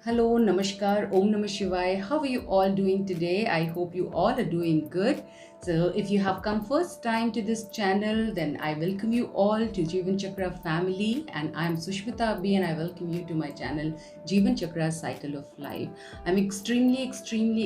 Hello, Namaskar, Om Namah Shivaya. How are you all doing today? I hope you all are doing good. So, if you have come first time to this channel, then I welcome you all to Jeevan Chakra family. And I'm Sushmita Abhi, and I welcome you to my channel Jeevan Chakra Cycle of Life. I'm extremely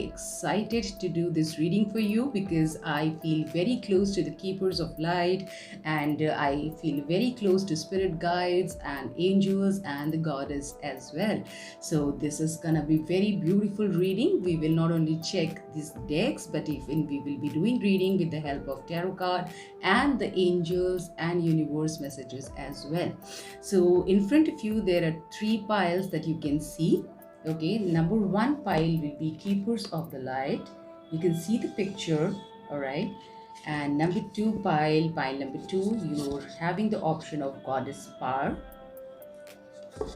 excited to do this reading for you because I feel very close to the keepers of light, and I feel very close to spirit guides and angels and the goddess as well. So this is gonna be very beautiful reading. We will not only check these decks, but even we will be doing reading with the help of tarot card and the angels and universe messages as well. So in front of you there are three piles that you can see. Okay, number one pile will be keepers of the light. You can see the picture, all right. And number two pile number two, you're having the option of goddess power.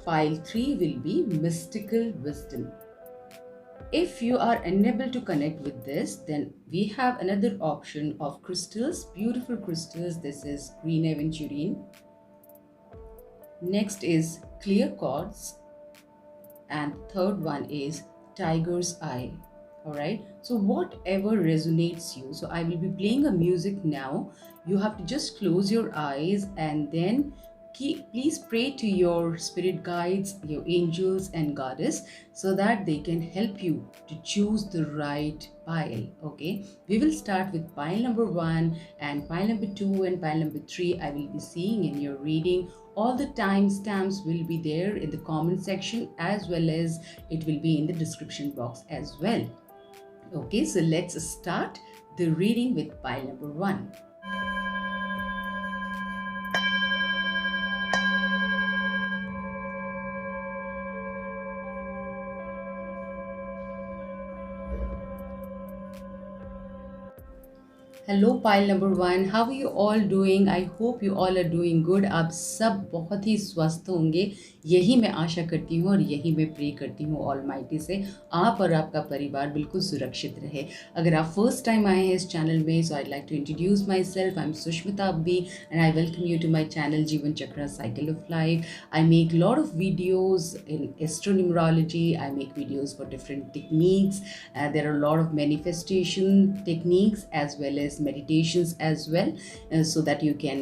Pile 3 will be mystical wisdom. If you are unable to connect with this, then we have another option of crystals, beautiful crystals. This is green aventurine. Next is clear quartz. And third one is tiger's eye. Alright, so whatever resonates you. So I will be playing a music now. You have to just close your eyes and then please pray to your spirit guides, your angels and goddess, so that they can help you to choose the right pile. Okay, we will start with pile number 1 and pile number 2 and pile number 3. I will be seeing in your reading. All the timestamps will be there in the comment section, as well as it will be in the description box as well. Okay, so let's start the reading with pile number 1. Hello pile number 1, how are you all doing? I hope you all are doing good. आप सब बहुत ही स्वस्थ होंगे, यही मैं आशा करती हूँ और यही मैं प्रे करती हूँ ऑलमाइटी से आप और आपका परिवार बिल्कुल सुरक्षित रहे. अगर आप फर्स्ट टाइम आए हैं इस चैनल में, so I like to introduce my self. I am Sushmita Abbi and I welcome you to my channel Jeevan Chakra cycle of life. I make lot of videos in astronumerology. I make videos for different techniques. There are lot of manifestation techniques as well as meditations as well, so that you can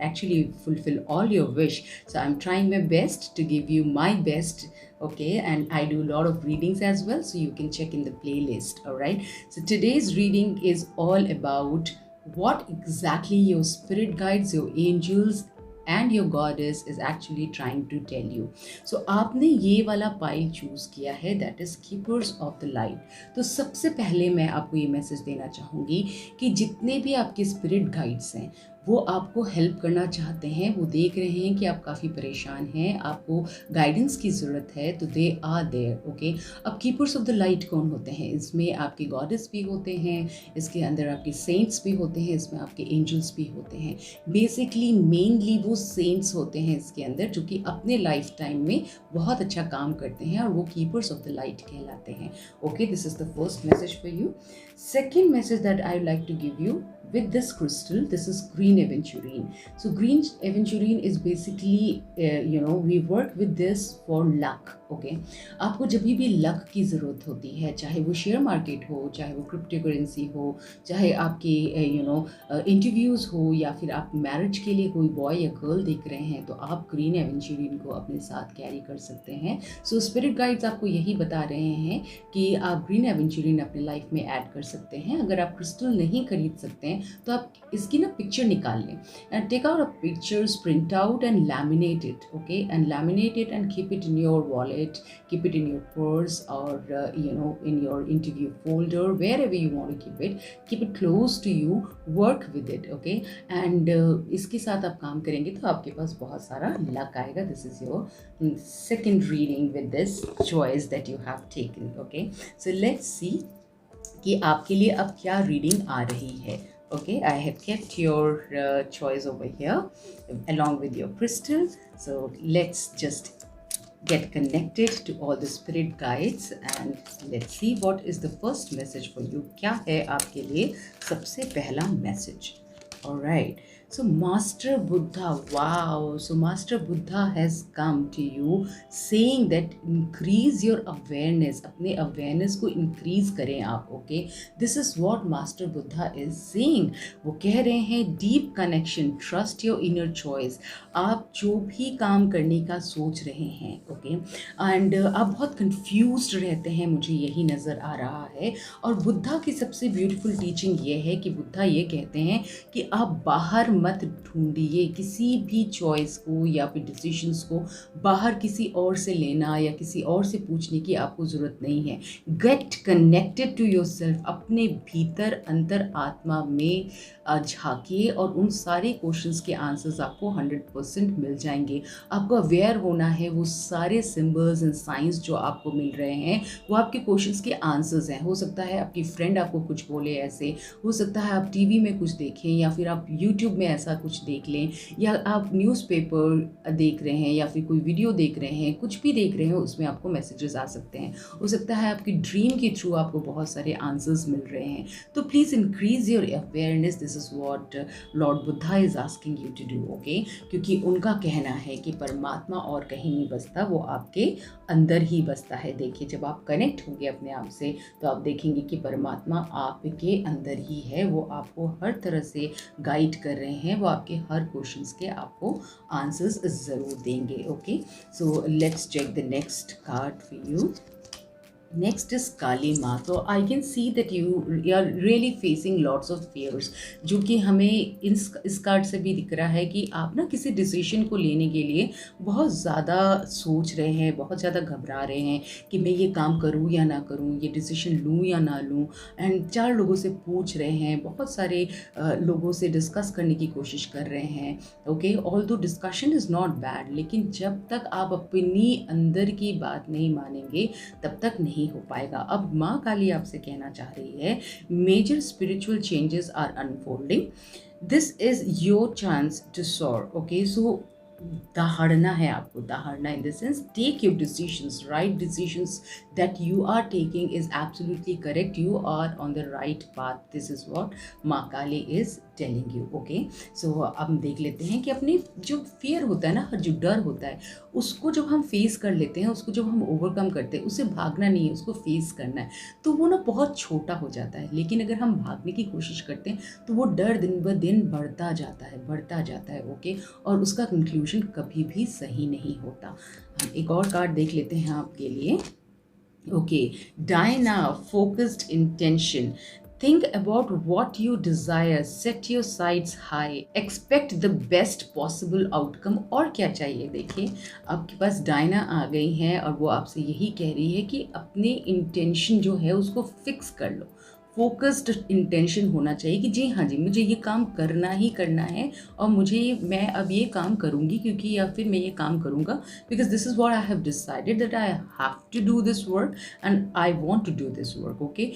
actually fulfill all your wish. So I'm trying my best to give you my best. Okay, and I do a lot of readings as well, so you can check in the playlist. All right, so today's reading is all about what exactly your spirit guides, your angels and your goddess is actually trying to tell you. So आपने ये वाला pile choose किया है, that is keepers of the light. तो सबसे पहले मैं आपको ये मैसेज देना चाहूँगी कि जितने भी आपके स्पिरिट गाइड्स हैं वो आपको हेल्प करना चाहते हैं. वो देख रहे हैं कि आप काफ़ी परेशान हैं, आपको गाइडेंस की ज़रूरत है, तो दे आर देयर. ओके, अब कीपर्स ऑफ द लाइट कौन होते हैं? इसमें आपके गॉडेस भी होते हैं, इसके अंदर आपके सेंट्स भी होते हैं, इसमें आपके एंजल्स भी होते हैं. बेसिकली मेनली वो सेंट्स होते हैं इसके अंदर, जो कि अपने लाइफ टाइम में बहुत अच्छा काम करते हैं और वो कीपर्स ऑफ द लाइट कहलाते हैं. Okay, this is the first message for you. Second message that I like to give you with this crystal, this is green aventurine. So green aventurine is basically we work with this for luck. Okay, आपको जब भी luck की ज़रूरत होती है, चाहे वो share market हो, चाहे वो क्रिप्टो करेंसी हो, चाहे आपके इंटरव्यूज़ हो, या फिर आप मैरिज के लिए कोई बॉय या गर्ल देख रहे हैं, तो आप ग्रीन एवेंचुरिन को अपने साथ कैरी कर सकते हैं. सो स्पिरिट गाइड्स आपको यही बता रहे हैं कि आप ग्रीन एवेंचुरिन अपने लाइफ में ऐड कर सकते हैं. अगर आप क्रिस्टल नहीं खरीद सकते हैं तो आप इसकी पिक्चर निकाल लें and take out a pictures, print out and laminate it. Okay, and laminate it and keep it in your wallet, keep it in your purse or in your interview folder, wherever you want to keep it close to you. Work with it. Okay, and इसके साथ आप काम करेंगे तो आपके पास बहुत सारा luck आएगा. This is your second reading with this choice that you have taken. Okay, so let's see कि आपके लिए अब क्या रीडिंग आ रही है. Okay, I have kept your choice over here along with your crystal. So let's just get connected to all the spirit guides and let's see what is the first message for you. क्या है आपके लिए सबसे पहला message? Alright, So Master Buddha, wow. So Master Buddha has come to you saying that increase your awareness. अपने awareness को increase करें आप, okay? This is what Master Buddha is saying. वो कह रहे हैं deep connection, trust your inner choice. आप जो भी काम करने का सोच रहे हैं, okay? And आप बहुत confused रहते हैं, मुझे यही नज़र आ रहा है। और बुद्धा की सबसे ब्यूटीफुल टीचिंग ये है कि बुद्धा ये कहते हैं कि आप बाहर मत ढूंढिए किसी भी चॉइस को या फिर डिसीजंस को, बाहर किसी और से लेना या किसी और से पूछने की आपको ज़रूरत नहीं है। Get connected to yourself, अपने भीतर अंतर आत्मा में झांकिए और उन सारे क्वेश्चंस के आंसर्स आपको 100% मिल जाएंगे। आपको अवेयर होना है वो सारे सिंबल्स एंड साइंस जो आपको मिल रहे हैं वो आपके क्वेश्चंस के आंसर्स हैं। हो सकता है आपकी फ्रेंड आपको कुछ बोले ऐसे, हो सकता है आप टीवी में कुछ देखें या फिर आप यूट्यूब में ऐसा कुछ देख लें, या आप न्यूज़पेपर देख रहे हैं या फिर कोई वीडियो देख रहे हैं, कुछ भी देख रहे हैं उसमें आपको मैसेजेस आ सकते हैं। हो सकता है आपकी ड्रीम के थ्रू आपको बहुत सारे आंसर्स मिल रहे हैं। तो please increase your awareness, this is what Lord Buddha is asking you to do, okay? क्योंकि उनका कहना है कि परमात्मा और कहीं नहीं बसता, वो आपके अंदर ही बसता है। देखिए, जब आप कनेक्ट होंगे अपने आप से तो आप देखेंगे कि परमात्मा आपके अंदर ही है, वो आपको हर तरह से गाइड कर रहे हैं, वो आपके हर क्वेश्चंस के आपको आंसर्स ज़रूर देंगे, okay? So let's check the next card for you. Next is Kali Maa. तो I can see that you are really facing lots of fears, जो कि हमें इस कार्ड से भी दिख रहा है कि आप ना किसी डिसीजन को लेने के लिए बहुत ज़्यादा सोच रहे हैं, बहुत ज़्यादा घबरा रहे हैं कि मैं ये काम करूँ या ना करूँ, ये डिसीजन लूँ या ना लूँ। एंड 4 लोगों से पूछ रहे हैं, बहुत सारे लोगों से डिस्कस करने की कोशिश कर रहे हैं, okay? Although discussion is not bad, लेकिन जब तक आप अपनी अंदर की बात नहीं मानेंगे तब तक नहीं हो पाएगा। अब माँ काली आपसे कहना चाह रही है, major spiritual changes are unfolding, this is your chance to soar, okay? So दहाड़ना है आपको, दहाड़ना in the sense take your decisions, right decisions that you are taking is absolutely correct, you are on the right path, this is what Maa Kali is telling you, okay? So अब हम देख लेते हैं कि अपने जो फियर होता है ना, जो डर होता है, उसको जब हम फेस कर लेते हैं, उसको जब हम ओवरकम करते हैं, उससे भागना नहीं है, उसको फेस करना है, तो वो ना बहुत छोटा हो जाता है। लेकिन अगर हम भागने की कोशिश करते हैं तो वो डर दिन ब दिन बढ़ता जाता है, बढ़ता जाता है, ओके? और उसका कंक्लूजन कभी भी सही नहीं होता। हम एक और कार्ड देख लेते हैं आपके लिए, okay? Diana, focused intention, think about what you desire, set your sights high, expect the best possible outcome। और क्या चाहिए? देखिए, आपके पास डायना आ गई हैं और वो आपसे यही कह रही है कि अपने इंटेंशन जो है उसको फिक्स कर लो। फोकस्ड इंटेंशन होना चाहिए कि जी हाँ जी, मुझे ये काम करना ही करना है और मैं अब ये काम करूँगी, क्योंकि या फिर मैं ये काम करूँगा because this is what I have decided that I have to do this work and I want to do this work, okay?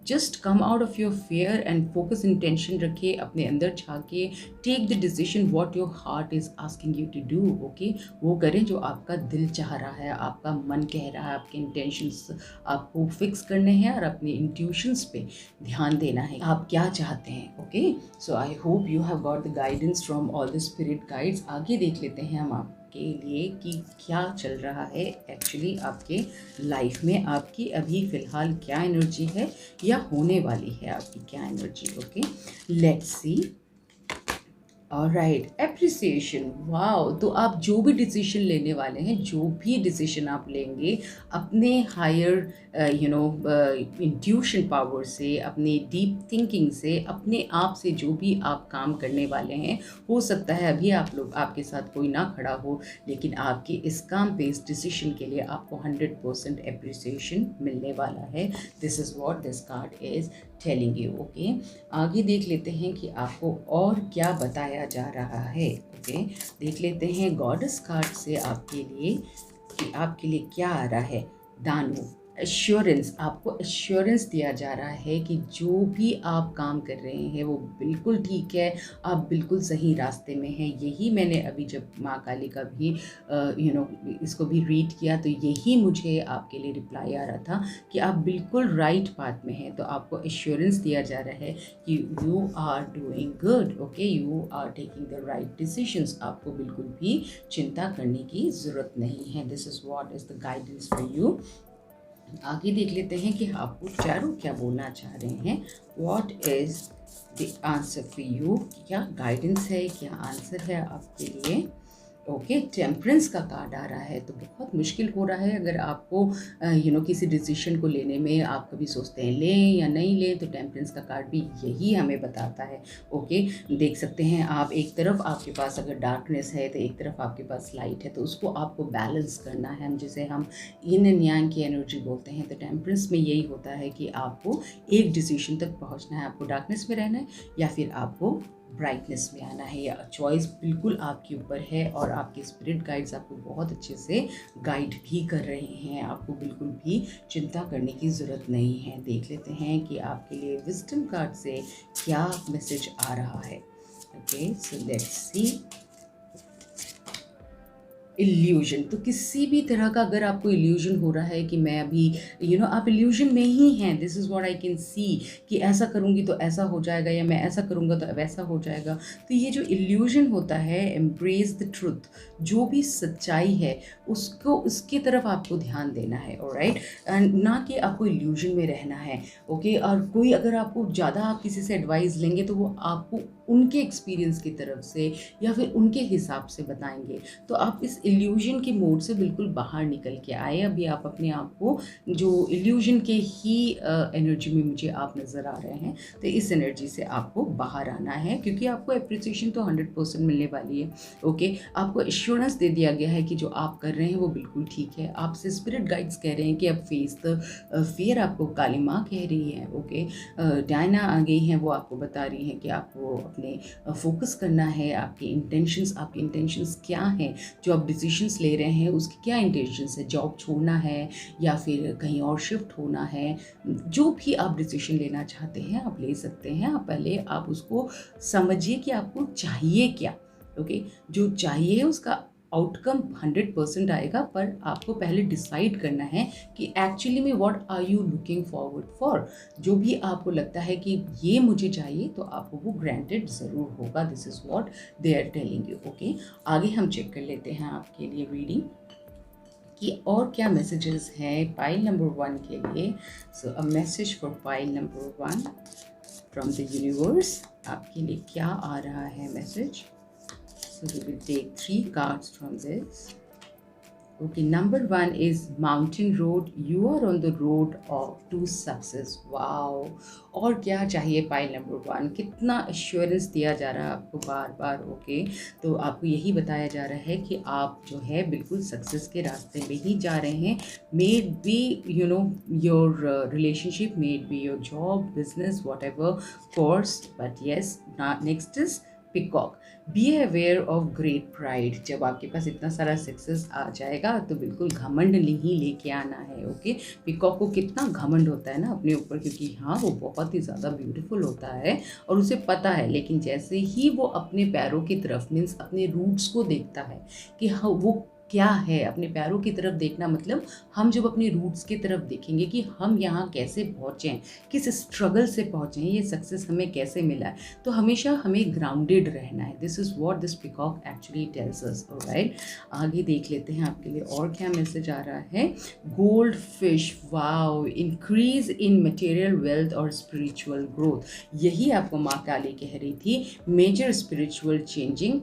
Just come out of your fear and focus intention रखिए, अपने अंदर झाँकिए, take the decision what your heart is asking you to do, okay? वो करें जो आपका दिल चाह रहा है, आपका मन कह रहा है, आपके इंटेंशंस आपको फिक्स करने हैं और अपने इंट्यूशंस पे ध्यान देना है, आप क्या चाहते हैं, okay? So I hope you have got the guidance from all the spirit guides. आगे देख लेते हैं हम आपके लिए कि क्या चल रहा है एक्चुअली आपके लाइफ में, आपकी अभी फ़िलहाल क्या एनर्जी है या होने वाली है आपकी क्या energy, okay? Let's C. Alright, appreciation, wow. तो आप जो भी डिसीजन लेने वाले हैं, जो भी डिसीजन आप लेंगे अपने हायर इंट्यूशन पावर से, अपने डीप थिंकिंग से, अपने आप से जो भी आप काम करने वाले हैं, हो सकता है अभी आपके साथ कोई ना खड़ा हो, लेकिन आपके इस काम पे, इस डिसीजन के लिए आपको 100% एप्रिसिएशन मिलने वाला है। This is what this card is telling you, okay? आगे देख लेते हैं कि आपको और क्या बताया जा रहा है, ओके? देख लेते हैं गॉडेस कार्ड से आपके लिए कि आपके लिए क्या आ रहा है। दानव, एश्योरेंस, आपको एश्योरेंस दिया जा रहा है कि जो भी आप काम कर रहे हैं वो बिल्कुल ठीक है, आप बिल्कुल सही रास्ते में हैं। यही मैंने अभी जब माँ काली का भी इसको भी रीड किया तो यही मुझे आपके लिए रिप्लाई आ रहा था कि आप बिल्कुल राइट पाथ में हैं। तो आपको एश्योरेंस दिया जा रहा है कि you are doing good, okay, you are taking the right decisions. आपको बिल्कुल भी चिंता करने की ज़रूरत नहीं है। This is what is the guidance for you. आगे देख लेते हैं कि आपको चारों क्या बोलना चाह रहे हैं। What is the answer for you, क्या गाइडेंस है, क्या आंसर है आपके लिए। ओके, टेम्परेंस का कार्ड आ रहा है, तो बहुत मुश्किल हो रहा है अगर आपको किसी डिसीजन को लेने में आप कभी सोचते हैं लें या नहीं लें, तो टेम्परेंस का कार्ड भी यही हमें बताता है। ओके, देख सकते हैं आप, एक तरफ आपके पास अगर डार्कनेस है तो एक तरफ आपके पास लाइट है, तो उसको आपको बैलेंस करना है, जिसे हम यिन एंड यांग की एनर्जी बोलते हैं। तो टेम्परेंस में यही होता है कि आपको एक डिसीजन तक पहुंचना है, आपको डार्कनेस में रहना है या फिर आपको ब्राइटनेस में आना है। या चॉइस बिल्कुल आपके ऊपर है और आपके स्पिरिट गाइड्स आपको बहुत अच्छे से गाइड भी कर रहे हैं। आपको बिल्कुल भी चिंता करने की ज़रूरत नहीं है। देख लेते हैं कि आपके लिए विजडम कार्ड से क्या मैसेज आ रहा है। Okay, so let's see. Illusion, तो किसी भी तरह का अगर आपको इल्यूजन हो रहा है कि मैं अभी आप इल्यूजन में ही हैं, this is what I can सी, कि ऐसा करूँगी तो ऐसा हो जाएगा या मैं ऐसा करूँगा तो वैसा हो जाएगा। तो ये जो इल्यूजन होता है, एम्ब्रेस द ट्रुथ, जो भी सच्चाई है उसको, उसकी तरफ आपको ध्यान देना है, ऑलराइट, ना कि आपको इल्यूजन में रहना है। ओके, और कोई अगर आपको ज़्यादा आप किसी से एडवाइस लेंगे तो वो आपको उनके एक्सपीरियंस की तरफ से या फिर उनके हिसाब से बताएंगे। तो आप इस इल्यूजन के मोड से बिल्कुल बाहर निकल के आए। अभी आप अपने आप को जो इल्यूजन के ही एनर्जी में मुझे आप नज़र आ रहे हैं, तो इस एनर्जी से आपको बाहर आना है, क्योंकि आपको अप्रिसिएशन तो 100% मिलने वाली है। ओके, आपको एश्योरेंस दे दिया गया है कि जो आप कर रहे हैं वो बिल्कुल ठीक है। आपसे स्पिरिट गाइड्स कह रहे हैं कि अब फेस द फियर, आपको काली माँ कह रही है। ओके, डायना आ गई हैं, वो आपको बता रही हैं कि आपको अपने फोकस करना है। आपके इंटेंशंस क्या हैं, जो आप डिसीजंस ले रहे हैं उसकी क्या इंटेंशंस है, जॉब छोड़ना है या फिर कहीं और शिफ्ट होना है, जो भी आप डिसीजन लेना चाहते हैं आप ले सकते हैं। आप पहले आप उसको समझिए कि आपको चाहिए क्या। ओके, जो चाहिए उसका आउटकम 100% आएगा, पर आपको पहले डिसाइड करना है कि एक्चुअली में what are you looking forward for. जो भी आपको लगता है कि ये मुझे चाहिए तो आपको वो ग्रांटेड ज़रूर होगा। This is what they are telling you. Okay, आगे हम चेक कर लेते हैं आपके लिए रीडिंग कि और क्या मैसेजेस हैं पाइल नंबर 1 के लिए। So a message for pile number 1 from the universe, आपके लिए क्या आ रहा है message. So we will take 3 cards from this. Okay, number 1 is mountain road. You are on the road to success. Wow! और क्या चाहिए पाइल नंबर 1, कितना एश्योरेंस दिया जा रहा है आपको बार बार। ओके, तो आपको यही बताया जा रहा है कि आप जो है बिल्कुल सक्सेस के रास्ते में ही जा रहे हैं। May be your relationship, may be your job, business, what ever course, but yes, next is peacock. Be aware of great pride. जब आपके पास इतना सारा सक्सेस आ जाएगा तो बिल्कुल घमंड नहीं लेके आना है। ओके, पिकॉक को कितना घमंड होता है ना अपने ऊपर, क्योंकि हाँ वो बहुत ही ज़्यादा ब्यूटीफुल होता है और उसे पता है, लेकिन जैसे ही वो अपने पैरों की तरफ, मीन्स अपने रूट्स को देखता है कि हाँ वो क्या है, अपने पैरों की तरफ देखना मतलब हम जब अपने रूट्स की तरफ देखेंगे कि हम यहाँ कैसे पहुँचे हैं, किस स्ट्रगल से पहुँचे हैं, ये सक्सेस हमें कैसे मिला है, तो हमेशा हमें ग्राउंडेड रहना है। This is what this peacock actually tells us, alright. आगे देख लेते हैं आपके लिए और क्या मैसेज आ रहा है। Goldfish, wow, increase in material wealth और स्पिरिचुअल ग्रोथ। यही आपको माँ काली कह रही थी। Major spiritual changing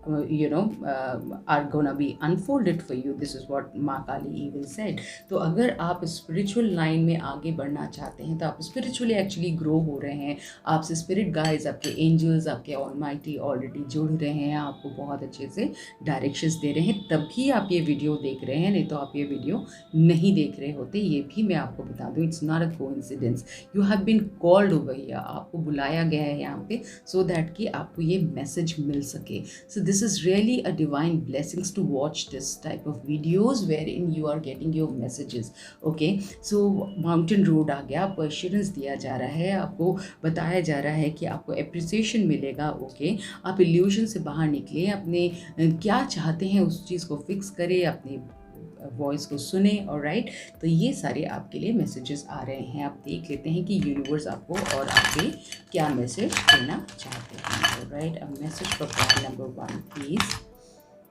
are gonna be unfolded for you. This is what माँ काली even said. तो अगर आप स्पिरिचुअल लाइन में आगे बढ़ना चाहते हैं, तो आप स्पिरिचुअली एक्चुअली ग्रो हो रहे हैं, आपसे स्पिरिट गाइड्स, आपके एंजल्स, आपके ऑलमाइटी ऑलरेडी जुड़ रहे हैं, आपको बहुत अच्छे से डायरेक्शंस दे रहे हैं, तभी आप ये वीडियो देख रहे हैं, नहीं तो आप ये वीडियो नहीं देख रहे होते। ये भी मैं आपको बता दूँ, it's not a coincidence, you have been called over here. आपको बुलाया गया है यहाँ पे सो दैट कि आपको ये मैसेज मिल सके। So this this is really a divine blessings to watch this type of videos wherein you are getting your messages. Okay, so mountain road आ गया, आपको एश्योरेंस दिया जा रहा है, आपको बताया जा रहा है कि आपको एप्रिसिएशन मिलेगा. ओके, आप इल्यूजन से बाहर निकले, अपने क्या चाहते हैं उस चीज़ को फिक्स करें, अपनी वॉइस को सुने. और राइट, तो ये सारे आपके लिए मैसेजेस आ रहे हैं. आप देख लेते हैं कि यूनिवर्स आपको और आगे क्या मैसेज देना चाहते हैं. Right, a message for point number 1 please.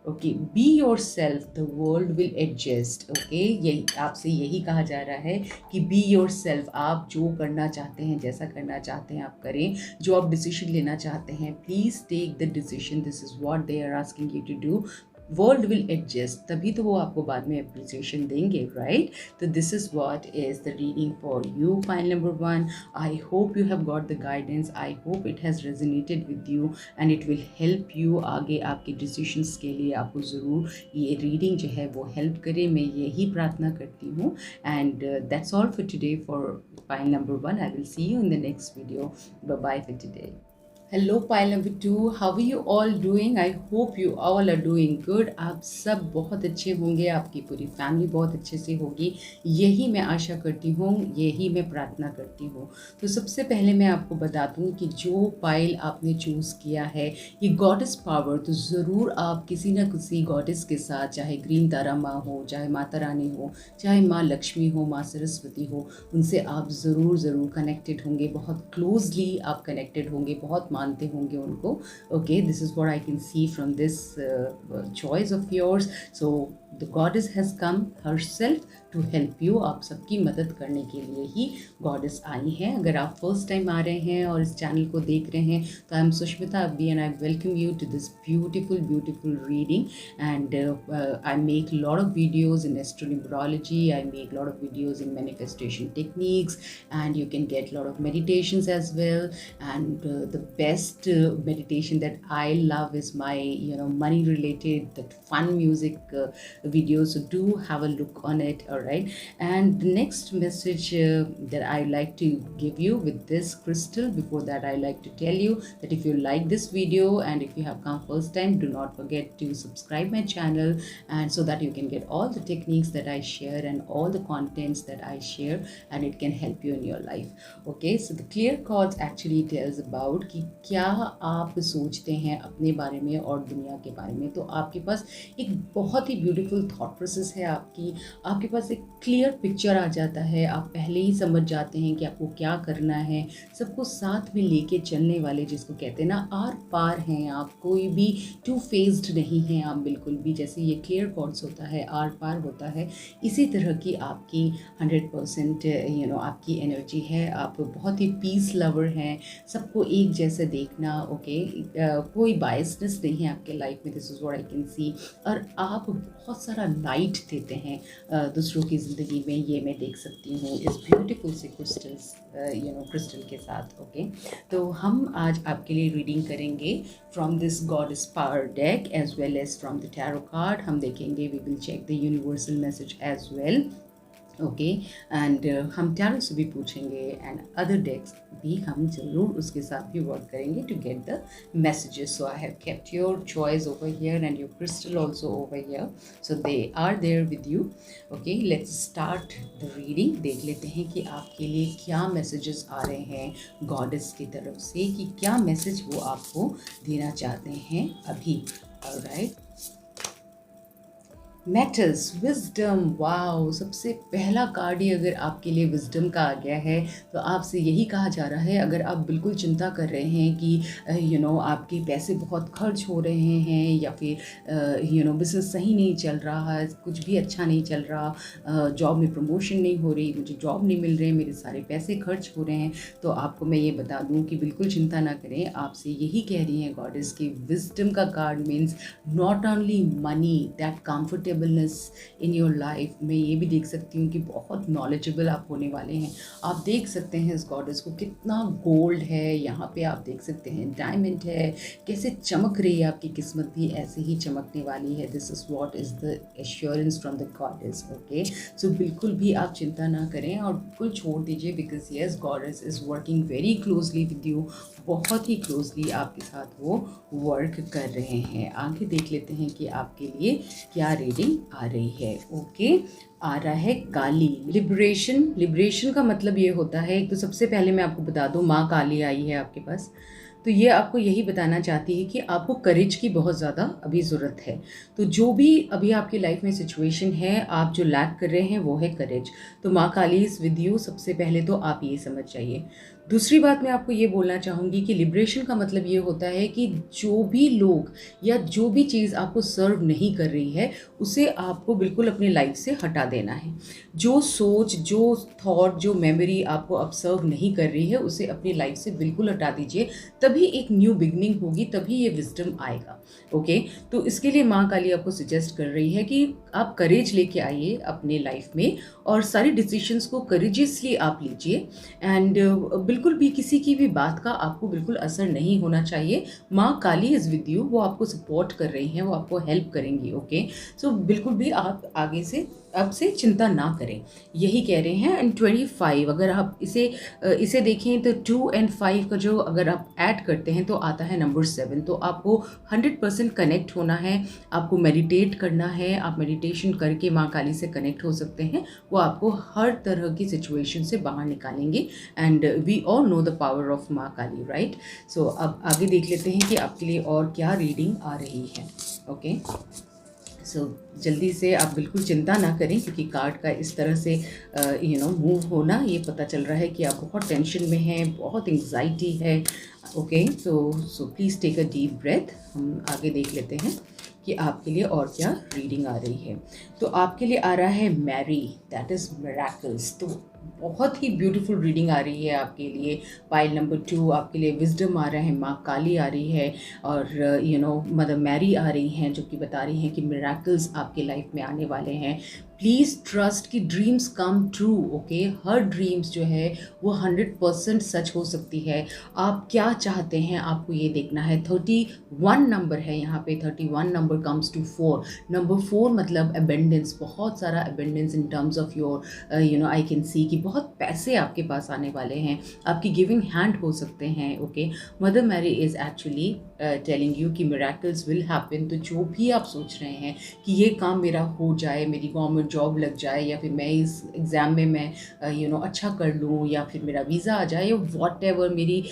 Okay, be your self, the world will adjust. Okay, यही आपसे यही कहा जा रहा है कि बी योर सेल्फ. आप जो करना चाहते हैं, जैसा करना चाहते हैं आप करें. जो आप डिसीजन लेना चाहते हैं, please take the decision. This is what they are asking you to do. World will adjust, तभी तो वो आपको बाद में अप्रिसिएशन देंगे. राइट, तो this is what is the reading for you. File number 1, I hope you have got the guidance. I hope it has resonated with you and it will help you आगे आपके decisions के लिए. आपको ज़रूर ये reading जो है वो हेल्प करे, मैं यही प्रार्थना करती हूँ. And that's all for today for file number 1. I will see you in the next video. Bye bye for today. Hello pile number 2, how are you all doing? I hope you all are doing good. आप सब बहुत अच्छे होंगे, आपकी पूरी family बहुत अच्छे से होगी, यही मैं आशा करती हूँ, यही मैं प्रार्थना करती हूँ. तो सबसे पहले मैं आपको बता दूँ कि जो पाइल आपने चूज़ किया है ये गॉडेस पावर, तो ज़रूर आप किसी न किसी गॉडेस के साथ, चाहे ग्रीन तारा माँ हो, चाहे माता रानी हो, चाहे माँ लक्ष्मी हो, माँ सरस्वती हो, उनसे आप ज़रूर कनेक्टेड होंगे. बहुत क्लोजली आप कनेक्टेड होंगे, बहुत मानते होंगे उनको. Okay, this is what I can see from this choice of yours. So the goddess has come herself to help you. आप सबकी मदद करने के लिए ही गॉडेस आई हैं. अगर आप फर्स्ट टाइम आ रहे हैं और इस चैनल को देख रहे हैं, तो I am Sushmita Abbi and I welcome you to this beautiful reading. And I make lot of videos in astronumerology, I make lot of videos in manifestation techniques, and you can get a lot of meditations as well. And the best meditation that I love is my money related, that fun music videos. So do have a look on it. All right, and the next message that I like to give you with this crystal, before that I like to tell you that if you like this video and if you have come first time, do not forget to subscribe my channel, and so that you can get all the techniques that I share and all the contents that I share, and it can help you in your life. Okay, so the clear cards actually tells about कि क्या आप सोचते हैं अपने बारे में और दुनिया के बारे में. तो आपके पास एक बहुत ही ब्यूटीफुल थॉट प्रोसेस है, आपके पास एक क्लियर पिक्चर आ जाता है. आप पहले ही समझ जाते हैं कि आपको क्या करना है. सबको साथ में लेके चलने वाले, जिसको कहते हैं ना, आर पार हैं आप. कोई भी टू फेस्ड नहीं हैं आप बिल्कुल भी. जैसे ये क्लियर कॉर्ड्स होता है, आर पार होता है, इसी तरह की आपकी 100% आपकी एनर्जी है. आप बहुत ही पीस लवर हैं, सबको एक जैसे देखना. ओके, कोई बायसनेस नहीं है आपके लाइफ में. This is what I can सी. और आप बहुत सारा लाइट देते हैं दूसरों की ज़िंदगी में, ये मैं देख सकती हूँ इस ब्यूटीफुल से क्रिस्टल्स क्रिस्टल के साथ. ओके, तो हम आज आपके लिए रीडिंग करेंगे from this goddess power deck as well as from the tarot card. हम देखेंगे, we will check the universal message as well. Okay, and हम टैरो से भी पूछेंगे एंड अदर डेक्स भी हम ज़रूर उसके साथ भी वर्क करेंगे to get the messages. So I have kept your choice over here and your crystal also over here, so they are there with you. Okay, let's start the reading. देख लेते हैं कि आपके लिए क्या मैसेजेस आ रहे हैं गॉडेस की तरफ से, कि क्या मैसेज वो आपको देना चाहते हैं अभी. Alright, matters, wisdom. वाओ, सबसे पहला कार्ड ही अगर आपके लिए विजडम का आ गया है, तो आपसे यही कहा जा रहा है, अगर आप बिल्कुल चिंता कर रहे हैं कि आपके पैसे बहुत खर्च हो रहे हैं, या फिर बिज़नेस सही नहीं चल रहा है, कुछ भी अच्छा नहीं चल रहा, जॉब में प्रमोशन नहीं हो रही, मुझे जॉब नहीं मिल रही, मेरे सारे पैसे खर्च हो रहे हैं, तो आपको मैं ये बता दूं कि बिल्कुल चिंता ना करें. आपसे यही कह रही हैं गॉडेस की विजडम का card means not only money, that comfortable comfortableness in your life. मैं ये भी देख सकती हूँ कि बहुत नॉलेजेबल आप होने वाले हैं। आप देख सकते हैं इस गॉडेस को, कितना गोल्ड है यहाँ पे, आप देख सकते हैं डायमंड है, कैसे चमक रही है आपकी किस्मत भी ऐसे ही चमकने वाली है। This is what is the assurance from the goddess. Okay, so बिल्कुल भी आप चिंता ना करें और बिल्कुल छोड़ दीजिए, because yes goddess is working very closely with you. बहुत ही क्लोजली आपके साथ वो वर्क कर रहे हैं। आगे देख लेते हैं कि आपके लिए क्या रीडिंग आ रही है। ओके, आ रहा है काली, लिबरेशन। लिबरेशन का मतलब ये होता है, एक तो सबसे पहले मैं आपको बता दूं, माँ काली आई है आपके पास, तो ये आपको यही बताना चाहती है कि आपको करेज की बहुत ज़्यादा अभी ज़रूरत है। तो जो भी अभी आपकी लाइफ में सिचुएशन है, आप जो लैक कर रहे हैं वो है करेज। तो माँ काली इज़ विद यू, सबसे पहले तो आप ये समझ जाइए। दूसरी बात मैं आपको ये बोलना चाहूँगी कि लिबरेशन का मतलब ये होता है कि जो भी लोग या जो भी चीज़ आपको सर्व नहीं कर रही है उसे आपको बिल्कुल अपनी लाइफ से हटा देना है। जो सोच, जो थॉट, जो मेमोरी आपको अब सर्व नहीं कर रही है उसे अपनी लाइफ से बिल्कुल हटा दीजिए। तभी एक न्यू बिगनिंग होगी, तभी ये विजडम आएगा। ओके, तो इसके लिए माँ काली आपको सजेस्ट कर रही है कि आप करेज लेके आइए अपने लाइफ में और सारी डिसीशंस को करेजियसली आप लीजिए। एंड बिल्कुल भी किसी की भी बात का आपको बिल्कुल असर नहीं होना चाहिए। माँ काली इज़ विद यू, वो आपको सपोर्ट कर रही हैं, वो आपको हेल्प करेंगी। ओके, सो बिल्कुल भी आप आगे से अब से चिंता ना करें, यही कह रहे हैं। एंड 25, अगर आप इसे देखें तो 2 और 5 का जो अगर आप ऐड करते हैं तो आता है नंबर 7। तो आपको 100% कनेक्ट होना है, आपको मेडिटेट करना है। आप मेडिटेशन करके माँ काली से कनेक्ट हो सकते हैं, वो आपको हर तरह की सिचुएशन से बाहर निकालेंगे। And we all know the power of Maa Kali, right. सो अब आगे देख लेते हैं कि आपके लिए और क्या रीडिंग आ रही है। ओके, सो जल्दी से आप बिल्कुल चिंता ना करें, क्योंकि कार्ड का इस तरह से मूव होना, ये पता चल रहा है कि आप बहुत टेंशन में हैं, बहुत एंग्जाइटी है। Okay, so please take a deep breath. हम आगे देख लेते हैं कि आपके लिए और क्या रीडिंग आ रही है। तो आपके लिए आ रहा है मैरी, दैट इज़ मिरेकल्स। तो बहुत ही ब्यूटीफुल रीडिंग आ रही है आपके लिए। पाइल नंबर 2 आपके लिए विजडम आ रहा है, माँ काली आ रही है और मदर मैरी आ रही हैं, जो कि बता रही हैं कि मिरेकल्स आपके लाइफ में आने वाले हैं। प्लीज़ ट्रस्ट कि ड्रीम्स कम ट्रू। ओके, हर ड्रीम्स जो है वो 100% सच हो सकती है। आप क्या चाहते हैं आपको ये देखना है। 31 नंबर है यहाँ पे, 31 नंबर कम्स टू 4। नंबर 4 मतलब अबेंडेंस, बहुत सारा abundance in terms of your I can सी कि बहुत पैसे आपके पास आने वाले हैं, आपकी गिविंग हैंड हो सकते हैं। Okay, mother Mary is actually telling you कि मिरेकल्स विल हैपन। तो जो भी आप सोच रहे हैं कि ये काम मेरा हो जाए, मेरी गवर्नमेंट जॉब लग जाए, या फिर मैं इस एग्ज़ाम में मैं अच्छा कर लूँ, या फिर मेरा वीज़ा आ जाए, या वॉट एवर, मेरी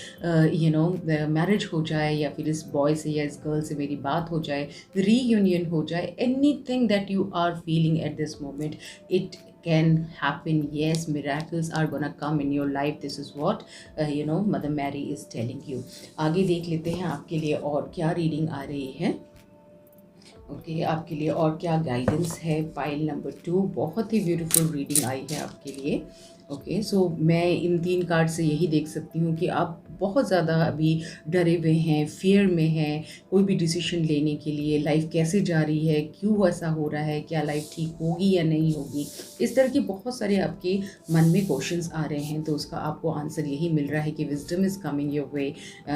मैरिज हो जाए, या फिर इस बॉय से या इस गर्ल से मेरी बात हो जाए, रीयूनियन हो जाए, anything that you are feeling at this moment, it can happen. Yes, miracles are gonna come in your life. This is what Mother Mary is telling you. आगे देख लेते हैं आपके लिए और क्या रीडिंग आ रही है। ओके, आपके लिए और क्या गाइडेंस है। पाइल नंबर 2, बहुत ही ब्यूटीफुल रीडिंग आई है आपके लिए। ओके, सो मैं इन 3 कार्ड से यही देख सकती हूँ कि आप बहुत ज़्यादा अभी डरे हुए हैं, फियर में हैं, कोई भी डिसीजन लेने के लिए। लाइफ कैसे जा रही है, क्यों ऐसा हो रहा है, क्या लाइफ ठीक होगी या नहीं होगी, इस तरह के बहुत सारे आपके मन में क्वेश्चंस आ रहे हैं। तो उसका आपको आंसर यही मिल रहा है कि wisdom is coming your way,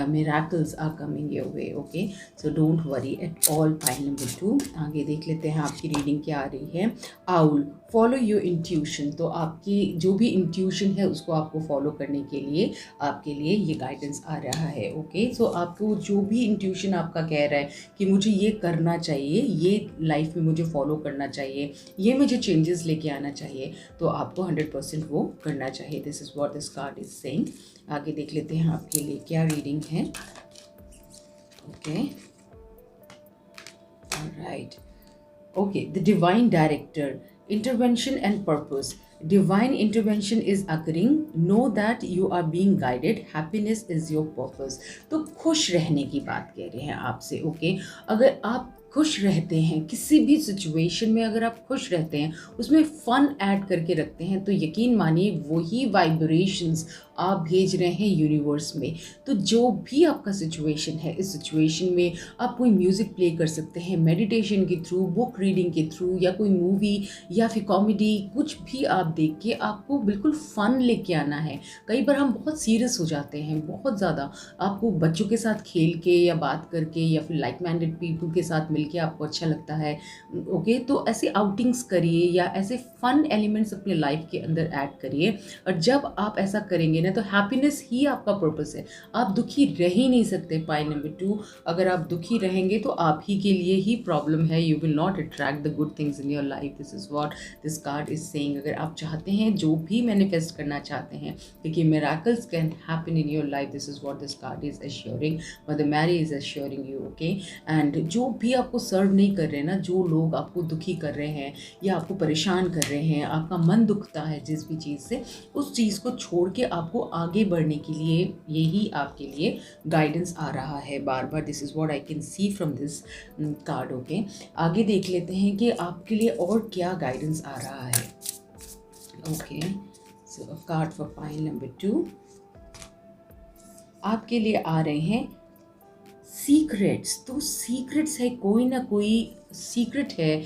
miracles are coming your way. Okay, so don't worry at all. Pile number 2, आगे देख लेते हैं आपकी रीडिंग क्या आ रही है। Owl, follow your intuition. तो आपकी जो भी इंट्यूशन है उसको आपको फॉलो करने के लिए आपके लिए ये गाइडेंस आ रहा है। ओके, सो आपको जो भी इंट्यूशन आपका कह रहा है कि मुझे ये करना चाहिए, ये लाइफ में मुझे फॉलो करना चाहिए, ये मुझे चेंजेस लेके आना चाहिए, तो आपको 100% वो करना चाहिए। This is what this card is saying. आगे देख लेते हैं आपके लिए क्या रीडिंग है। Okay, alright. Okay, the divine director, intervention and purpose. Divine intervention is occurring. Know that you are being guided. Happiness is your purpose. तो खुश रहने की बात कह रहे हैं आपसे। ओके, अगर आप खुश रहते हैं किसी भी सिचुएशन में, अगर आप खुश रहते हैं, उसमें फ़न ऐड करके रखते हैं, तो यकीन मानिए वही वाइब्रेशंस आप भेज रहे हैं यूनिवर्स में। तो जो भी आपका सिचुएशन है, इस सिचुएशन में आप कोई म्यूज़िक प्ले कर सकते हैं, मेडिटेशन के थ्रू, बुक रीडिंग के थ्रू, या कोई मूवी या फिर कॉमेडी, कुछ भी आप देख के आपको बिल्कुल फ़न लेके आना है। कई बार हम बहुत सीरियस हो जाते हैं, बहुत ज़्यादा। आपको बच्चों के साथ खेल के या बात करके या फिर लाइक माइंडेड पीपल के साथ मिलके आपको अच्छा लगता है, ओके, तो ऐसे आउटिंग्स करिए या ऐसे फन एलिमेंट्स अपने लाइफ के अंदर ऐड करिए। और जब आप ऐसा करेंगे ना, तो हैप्पीनेस ही आपका पर्पस है। आप दुखी रह ही नहीं सकते। पॉइंट नंबर 2, अगर आप दुखी रहेंगे तो आप ही के लिए ही प्रॉब्लम है। You will not attract the good things in your life. This is what this card is saying. अगर आप चाहते हैं, जो भी मैनिफेस्ट करना चाहते हैं, देखिए miracles can happen in your life. This is what this card is assuring, mother Mary is assuring you, okay. And जो भी आपको सर्व नहीं कर रहे हैं ना, जो लोग आपको दुखी कर रहे हैं या आपको परेशान कर रहे हैं, आपका मन दुखता है जिस भी चीज़ से, उस चीज़ को छोड़ के आपको आगे बढ़ने के लिए यही आपके लिए गाइडेंस आ रहा है बार बार। This is what I can see from this card, okay. आगे देख लेते हैं कि आपके लिए और क्या गाइडेंस आ रहा है, okay. So card for pile number 2, आपके लिए आ रहे हैं सीक्रेट्स। तो सीक्रेट्स है, कोई ना कोई सीक्रेट है,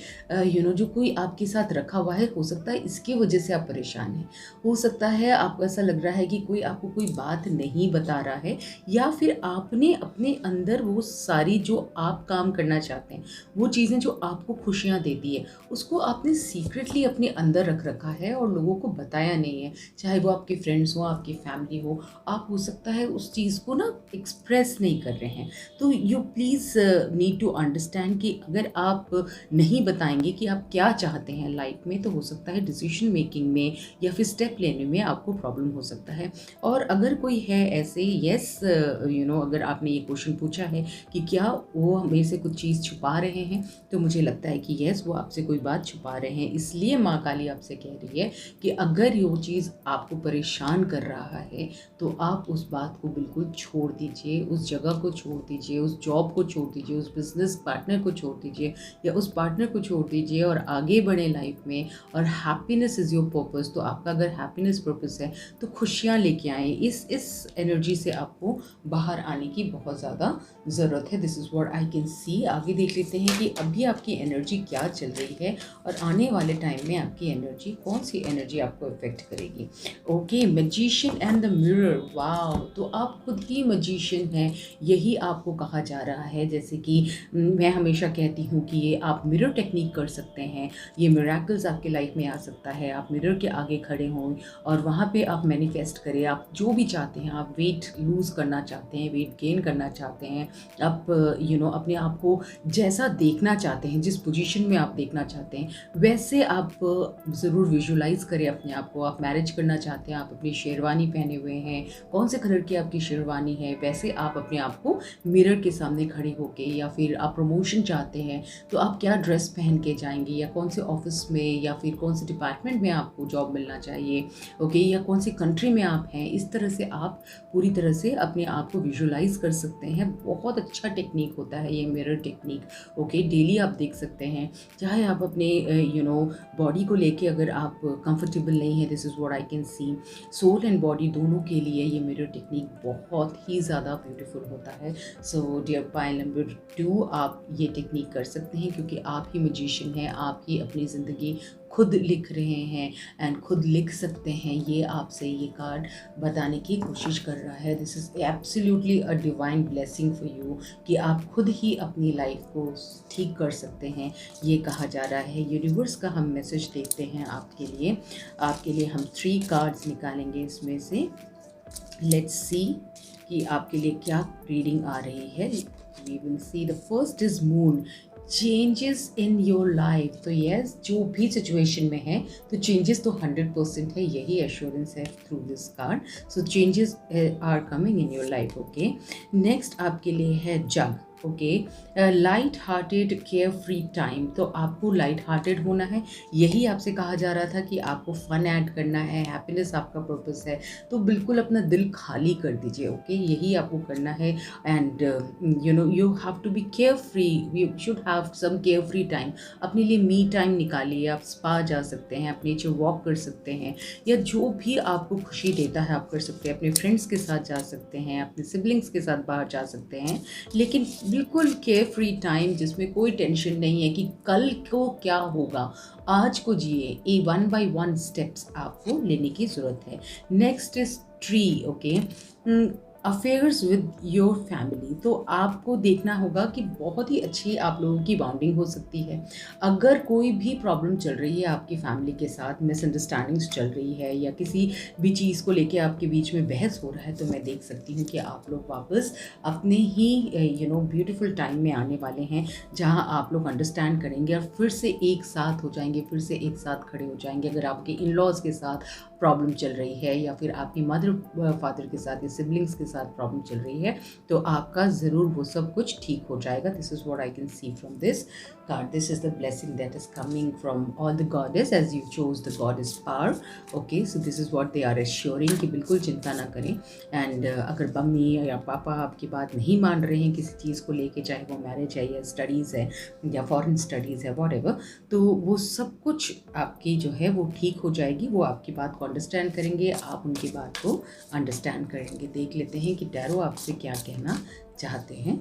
जो कोई आपके साथ रखा हुआ है। हो सकता है इसकी वजह से आप परेशान हैं, हो सकता है आपको ऐसा लग रहा है कि कोई आपको कोई बात नहीं बता रहा है, या फिर आपने अपने अंदर वो सारी जो आप काम करना चाहते हैं, वो चीज़ें जो आपको खुशियाँ देती है, उसको आपने सीक्रेटली अपने अंदर रख रखा है और लोगों को बताया नहीं है। चाहे वो आपके फ्रेंड्स हो, आपकी फैमिली हो, आप हो सकता है उस चीज़ को ना एक्सप्रेस नहीं कर रहे हैं। तो you please need to understand कि अगर आप नहीं बताएंगे कि आप क्या चाहते हैं लाइफ में, तो हो सकता है डिसीजन मेकिंग में या फिर स्टेप लेने में आपको प्रॉब्लम हो सकता है। और अगर कोई है ऐसे, यस, अगर आपने ये क्वेश्चन पूछा है कि क्या वो हमें से कुछ चीज़ छुपा रहे हैं, तो मुझे लगता है कि यस, वो आपसे कोई बात छुपा रहे हैं। इसलिए माँ काली आपसे कह रही है कि अगर ये चीज़ आपको परेशान कर रहा है, तो आप उस बात को बिल्कुल छोड़ दीजिए, उस जगह को छोड़ दीजिए, उस जॉब को छोड़ दीजिए, उस बिजनेस पार्टनर को छोड़ दीजिए या उस पार्टनर को छोड़ दीजिए और आगे बढ़े लाइफ में। और हैप्पीनेस इज़ योर पर्पस। तो आपका अगर हैप्पीनेस पर्पस है, तो खुशियाँ लेके आए। इस एनर्जी से आपको बाहर आने की बहुत ज़्यादा ज़रूरत है। This is what I can सी। आगे देख लेते हैं कि अभी आपकी एनर्जी क्या चल रही है और आने वाले टाइम में आपकी एनर्जी, कौन सी एनर्जी आपको इफेक्ट करेगी। Okay, magician and the mirror. Wow, तो आप खुद ही मैजिशियन हैं, यही आपको कहा जा रहा है। जैसे कि मैं हमेशा कहती हूँ कि ये आप मिरर टेक्निक कर सकते हैं, ये मिरेकल्स आपके लाइफ में आ सकता है। आप मिरर के आगे खड़े हों और वहाँ पे आप मैनिफेस्ट करें, आप जो भी चाहते हैं। आप वेट लूज़ करना चाहते हैं, वेट गेन करना चाहते हैं, आप अपने आप को जैसा देखना चाहते हैं, जिस पोजीशन में आप देखना चाहते हैं, वैसे आप ज़रूर विजुलाइज़ करें अपने आप को। आप मैरिज करना चाहते हैं, आप अपनी शेरवानी पहने हुए हैं, कौन से कलर की आपकी शेरवानी है, वैसे आप अपने आप को मिरर के सामने खड़े होके, या फिर आप प्रमोशन चाहते हैं तो आप क्या ड्रेस पहन के जाएंगे, या कौन से ऑफिस में या फिर कौन से डिपार्टमेंट में आपको जॉब मिलना चाहिए, ओके, या कौन सी कंट्री में आप हैं। इस तरह से आप पूरी तरह से अपने आप को विजुलाइज कर सकते हैं। बहुत अच्छा टेक्निक होता है ये मिरर टेक्निक, ओके। डेली आप देख सकते हैं, चाहे आप अपने बॉडी को लेके अगर आप कंफर्टेबल नहीं है। This is what I can see. Soul and body दोनों के लिए ये मिरर टेक्निक बहुत ही ज़्यादा ब्यूटीफुल होता है। सो डियर पाइल नंबर 2, आप ये टेक्निक कर सकते हैं, क्योंकि आप ही मैजिशियन हैं, आप ही अपनी ज़िंदगी खुद लिख रहे हैं एंड खुद लिख सकते हैं। ये आपसे ये कार्ड बताने की कोशिश कर रहा है। This is absolutely a divine blessing for you कि आप खुद ही अपनी लाइफ को ठीक कर सकते हैं, ये कहा जा रहा है। यूनिवर्स का हम मैसेज देखते हैं आपके लिए। हम 3 कार्ड्स निकालेंगे इसमें से। लेट्स सी कि आपके लिए क्या रीडिंग आ रही है। We will see. The first is moon, changes in your life. तो यस, जो भी सिचुएशन में है, तो चेंजेस तो 100% है, यही एश्योरेंस है through this card. So changes are coming in your life, okay. Next आपके लिए है jug. Okay. Light hearted carefree time, तो आपको लाइट हार्टेड होना है, यही आपसे कहा जा रहा था कि आपको फन ऐड करना है, हैप्पीनेस आपका पर्पस है, तो बिल्कुल अपना दिल खाली कर दीजिए। ओके, यही आपको करना है। And you have to be carefree, you should have some carefree time. अपने लिए मी टाइम निकालिए, आप स्पा जा सकते हैं, आप नेचर वॉक कर सकते हैं, या जो भी आपको खुशी देता है आप कर सकते हैं। अपने फ्रेंड्स के साथ जा सकते हैं, अपने सिबलिंग्स के साथ बाहर जा सकते हैं, लेकिन बिल्कुल केयर फ्री टाइम जिसमें कोई टेंशन नहीं है कि कल को क्या होगा। आज को जिए, ए 1 बाय 1 स्टेप्स आपको लेने की ज़रूरत है। Next is tree. Okay, affairs with your family, तो आपको देखना होगा कि बहुत ही अच्छी आप लोगों की बॉन्डिंग हो सकती है। अगर कोई भी प्रॉब्लम चल रही है आपकी फैमिली के साथ, मिसअंडरस्टैंडिंग्स चल रही है, या किसी भी चीज़ को लेके आपके बीच में बहस हो रहा है, तो मैं देख सकती हूँ कि आप लोग वापस अपने ही ब्यूटीफुल टाइम में आने वाले हैं, जहाँ आप लोग अंडरस्टैंड करेंगे और फिर से एक साथ हो जाएंगे, फिर से एक साथ खड़े हो जाएंगे। अगर आपके इन लॉज़ के साथ प्रॉब्लम चल रही है, या फिर आपकी मदर फादर के साथ या सिबलिंग्स के साथ प्रॉब्लम चल रही है, तो आपका ज़रूर वो सब कुछ ठीक हो जाएगा। This is what I can see from this card. This is the blessing that is coming from all the goddess as you chose the goddess power. Okay, so this is what they are assuring कि बिल्कुल चिंता ना करें। And अगर mummy या पापा आपकी बात नहीं मान रहे हैं किसी चीज़ को लेके, चाहे वो मैरिज है या स्टडीज़ है या फॉरेन स्टडीज़ है, व्हाटएवर, तो वो सब कुछ आपकी जो है वो ठीक हो जाएगी। वो आपकी बात को अंडरस्टैंड करेंगे, आप उनकी बात को अंडरस्टैंड करेंगे। देख लेते हैं कि टैरो आपसे क्या कहना चाहते हैं।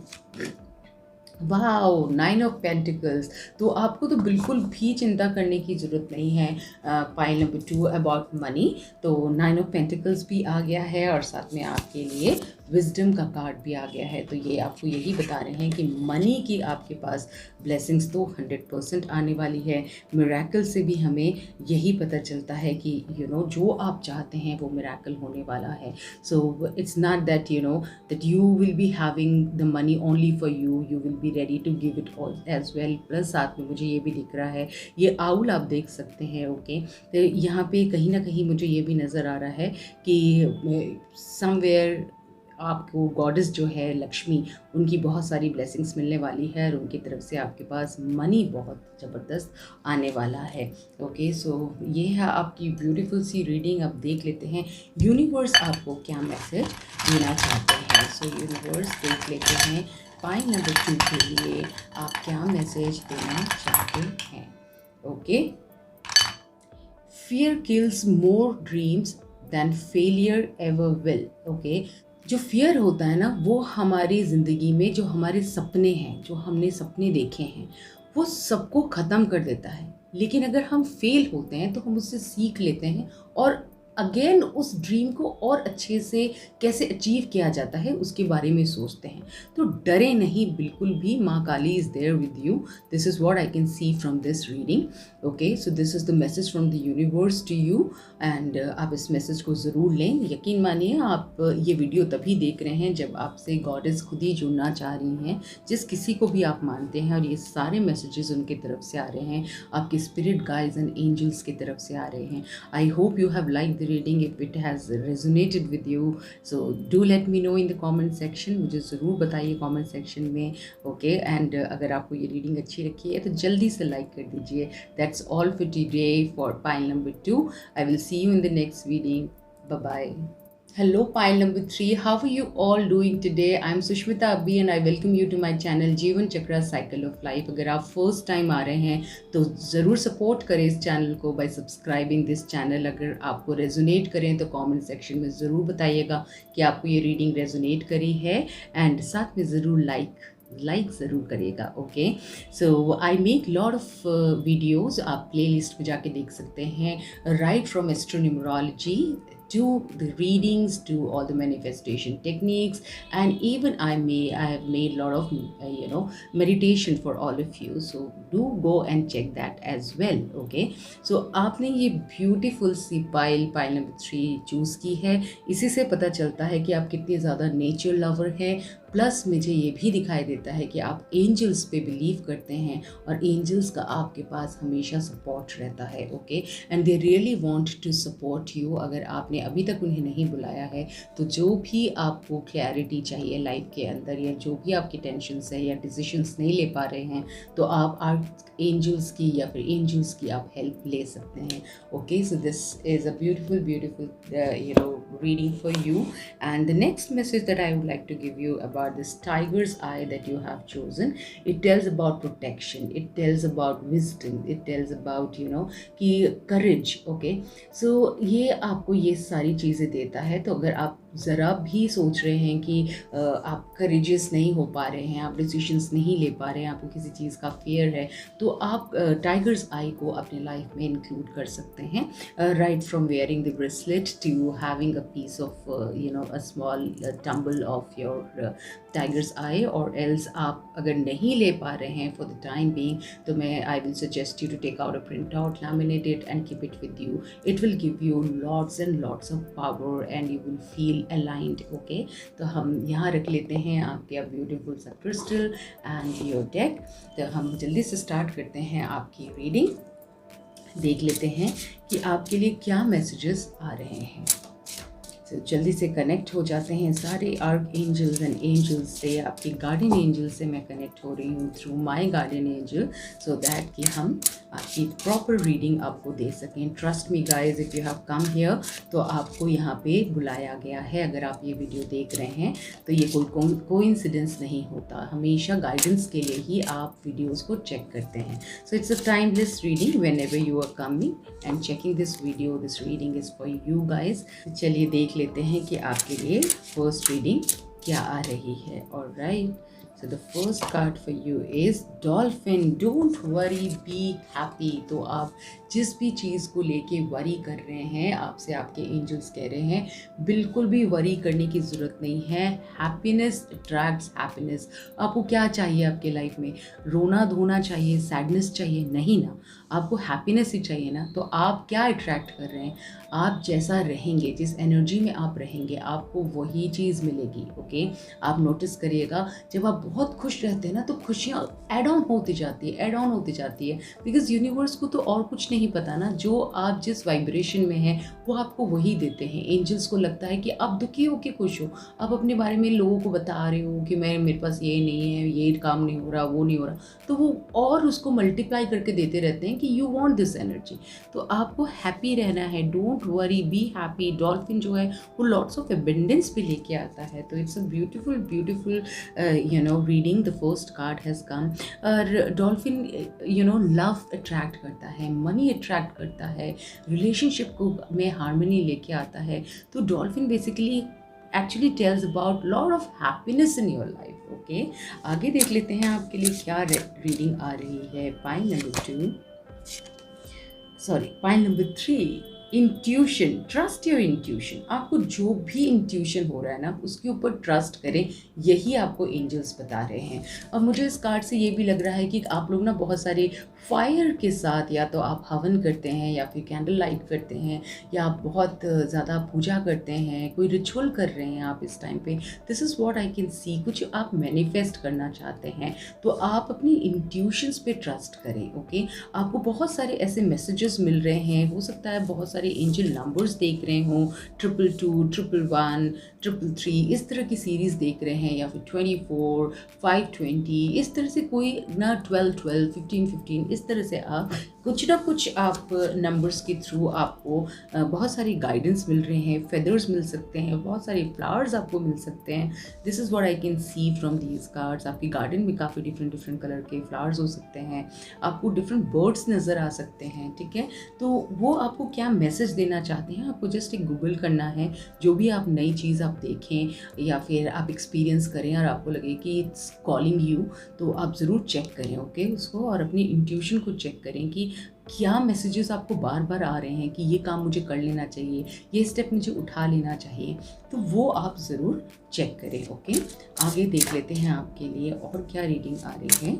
वाओ, 9 ऑफ पेंटिकल्स, तो आपको तो बिल्कुल भी चिंता करने की ज़रूरत नहीं है। पाइल नंबर 2 अबाउट मनी, तो 9 ऑफ पेंटिकल्स भी आ गया है और साथ में आपके लिए विजडम का कार्ड भी आ गया है। तो ये आपको यही बता रहे हैं कि मनी की आपके पास ब्लेसिंग्स तो 100% आने वाली है। मिरेकल से भी हमें यही पता चलता है कि जो आप चाहते हैं वो मिरेकल होने वाला है। So it's not that that you will be having the money only for you, you will be ready to give it all as well। Plus साथ में मुझे ये भी दिख रहा है, ये आउल आप देख सकते हैं। ओके, तो यहाँ पे कहीं ना कहीं मुझे ये भी नज़र आ रहा है कि समवेयर आपको गॉडेस जो है लक्ष्मी, उनकी बहुत सारी ब्लेसिंग्स मिलने वाली है और उनकी तरफ से आपके पास मनी बहुत ज़बरदस्त आने वाला है। ओके, सो ये है आपकी ब्यूटीफुल सी रीडिंग। अब देख लेते हैं यूनिवर्स आपको क्या मैसेज देना चाहते हैं। सो यूनिवर्स देख लेते हैं पाइल नंबर 2 के लिए आप क्या मैसेज देना चाहते हैं। Okay, fear kills more dreams than failure ever will. Okay, जो फियर होता है ना, वो हमारी ज़िंदगी में जो हमारे सपने हैं, जो हमने सपने देखे हैं, वो सबको ख़त्म कर देता है। लेकिन अगर हम फेल होते हैं तो हम उससे सीख लेते हैं और अगेन उस ड्रीम को और अच्छे से कैसे अचीव किया जाता है उसके बारे में सोचते हैं। तो डरे नहीं बिल्कुल भी, Maa Kali is there with you. This is what I can see from this reading. Okay, so this is the message from the universe to you and आप इस मैसेज को ज़रूर लें। यकीन मानिए, आप ये वीडियो तभी देख रहे हैं जब आपसे गॉडेस खुद ही जुड़ना चाह रही हैं, जिस किसी को भी आप मानते हैं, और ये सारे मैसेजेस उनकी तरफ से आ रहे हैं, आपके स्पिरिट गाइड्स एंड एंजल्स की तरफ से आ रहे हैं। आई hope you have like the reading, if it has resonated with you, so do let me know in the comment section। मुझे ज़रूर बताइए comment section में। ओके, एंड अगर आपको ये रीडिंग अच्छी रखी है तो जल्दी से लाइक कर दीजिए। That's all for today for pile number 2। I will see you in the next video। Bye bye। Hello pile number 3, how are you all doing today? I'm Sushmita Abhi and I welcome you to my channel जीवन Chakra cycle of life. अगर आप first time आ रहे हैं तो ज़रूर support करें इस channel को बाय सब्सक्राइबिंग दिस चैनल। अगर आपको रेजोनेट करें तो कमेंट सेक्शन में ज़रूर बताइएगा कि आपको ये रीडिंग रेजोनेट करी है, एंड साथ में ज़रूर लाइक ज़रूर करिएगा। Okay, so I make lot of videos, आप प्ले लिस्ट में जाके देख सकते हैं, right from astronumerology to the readings, to all the manifestation techniques, and even I have made a lot of meditation for all of you, so do go and check that as well। okay, so आपने ये beautiful सी pile number 3 choose की है। इसी से पता चलता है कि आप कितने ज़्यादा नेचर लवर हैं। प्लस मुझे ये भी दिखाई देता है कि आप एंजल्स पे बिलीव करते हैं और एंजल्स का आपके पास हमेशा सपोर्ट रहता है। Okay, and they really want to support you. अगर आपने अभी तक उन्हें नहीं बुलाया है, तो जो भी आपको क्लैरिटी चाहिए लाइफ के अंदर, या जो भी आपकी टेंशन्स है या डिसीजंस नहीं ले पा रहे हैं, तो आप आर्क एंजल्स की या फिर एंजल्स की आप हेल्प ले सकते हैं। Okay, so this is a beautiful reading for you. And the next message that I would like to give you about this tiger's eye that you have chosen, it tells about protection, it tells about wisdom, it tells about कि courage. Okay, so ये आपको ये सारी चीज़ें देता है। तो अगर आप ज़रा भी सोच रहे हैं कि आप करेजियस नहीं हो पा रहे हैं, आप डिसीजंस नहीं ले पा रहे हैं, आपको किसी चीज़ का फियर है, तो आप टाइगर्स आई को अपने लाइफ में इंक्लूड कर सकते हैं। Right from wearing the bracelet to having a piece of a small tumble of your tiger's eye, और एल्स आप अगर नहीं ले पा रहे हैं फॉर द टाइम बीइंग, तो मैं I will suggest you to take out a print out, laminate it and keep it with you. It will give you lots and lots of power and you will feel aligned. Okay, तो हम यहाँ रख लेते हैं आपके beautiful सा crystal and your deck. तो हम जल्दी से स्टार्ट करते हैं आपकी रीडिंग. देख लेते हैं कि आपके लिए क्या मैसेजेस आ रहे हैं. तो जल्दी से कनेक्ट हो जाते हैं सारे आर्क एंजल्स एंड एंजल्स से. आपके गार्डियन एंजल से मैं कनेक्ट हो रही हूँ through my guardian angel, so that कि हम आपकी प्रॉपर रीडिंग आपको दे सकें. Trust me guys, if you have come here, तो आपको यहाँ पे बुलाया गया है. अगर आप ये वीडियो देख रहे हैं तो ये कोई कोइंसिडेंस नहीं होता. हमेशा गाइडेंस के लिए ही आप वीडियोज़ को चेक करते हैं. So it's a timeless reading. Whenever you are coming and checking this video, this reading is for you guys. चलिए देख लेते हैं कि आपके लिए फर्स्ट रीडिंग क्या आ रही है. Alright, so the first card for you is dolphin. Don't worry, be happy. तो आप जिस भी चीज़ को लेके वरी कर रहे हैं, आपसे आपके एंजल्स कह रहे हैं बिल्कुल भी वरी करने की ज़रूरत नहीं है. Happiness attracts happiness. आपको क्या चाहिए आपके लाइफ में? रोना धोना चाहिए, सैडनेस चाहिए? नहीं ना, आपको हैप्पीनेस ही चाहिए ना. तो आप क्या अट्रैक्ट कर रहे हैं? आप जैसा रहेंगे, जिस एनर्जी में आप रहेंगे, आपको वही चीज़ मिलेगी. ओके, आप नोटिस करिएगा जब आप बहुत खुश रहते हैं ना, तो खुशियाँ ऐड ऑन होती जाती है, ऐड ऑन होती जाती है. बिकॉज यूनिवर्स को तो और कुछ नहीं पता ना, जो आप जिस वाइब्रेशन में हैं वो आपको वही देते हैं. एंजल्स को लगता है कि आप दुखी हो कि खुश हो, आप अपने बारे में लोगों को बता रहे हो कि मेरे पास ये नहीं है, ये काम नहीं हो रहा, वो नहीं हो रहा, तो वो और उसको मल्टीप्लाई करके देते रहते हैं कि यू वांट दिस एनर्जी. तो आपको हैप्पी रहना है. Don't worry, be happy. Dolphin जो है वो लॉट्स ऑफ एबंडेंस भी लेके आता है. तो it's a beautiful reading. The first card has come. और डॉल्फिन लव अट्रैक्ट करता है, मनी अट्रैक्ट करता है, रिलेशनशिप को में हार्मनी लेके आता है. तो dolphin basically actually tells about lot of happiness in your life. Okay, आगे देख लेते हैं आपके लिए क्या रीडिंग आ रही है. Pile number 3, intuition. Trust your intuition. आपको जो भी इंट्यूशन हो रहा है ना, उसके ऊपर ट्रस्ट करें. यही आपको एंजल्स बता रहे हैं. और मुझे इस कार्ड से ये भी लग रहा है कि आप लोग ना बहुत सारे फायर के साथ, या तो आप हवन करते हैं या फिर कैंडल लाइट करते हैं, या आप बहुत ज़्यादा पूजा करते हैं, कोई रिचुअल कर रहे हैं आप इस टाइम पे. This is what I can सी. कुछ आप मैनिफेस्ट करना चाहते हैं, तो आप अपनी इंट्यूशंस पे ट्रस्ट करें. ओके, आपको बहुत सारे ऐसे मैसेजेस मिल रहे हैं. हो सकता है बहुत सारे एंजल नंबर्स देख रहे हों, 222, 111, 333, इस तरह की सीरीज़ देख रहे हैं, या फिर 24, 520, इस तरह से कोई ना 12, 12, 15, 15, इस तरह से आप कुछ ना कुछ आप नंबर्स के थ्रू आपको बहुत सारी गाइडेंस मिल रहे हैं. फेदर्स मिल सकते हैं, बहुत सारे फ्लावर्स आपको मिल सकते हैं. This is what I can see from these cards. आपके गार्डन में काफ़ी डिफरेंट कलर के फ्लावर्स हो सकते हैं, आपको डिफरेंट बर्ड्स नज़र आ सकते हैं. ठीक है, तो वो आपको क्या मैसेज देना चाहते हैं, आपको जस्ट एक गूगल करना है. जो भी आप नई चीज़ आप देखें या फिर आप एक्सपीरियंस करें और आपको लगे कि इट्स कॉलिंग यू, तो आप ज़रूर चेक करें. ओके, उसको और अपनी इंट्यूशन को चेक करें कि क्या मैसेजेस आपको बार बार आ रहे हैं कि ये काम मुझे कर लेना चाहिए, ये स्टेप मुझे उठा लेना चाहिए. तो वो आप ज़रूर चेक करें. ओके, आगे देख लेते हैं आपके लिए और क्या रीडिंग आ रही है.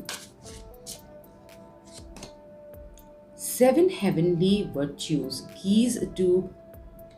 7 heavenly virtues, keys to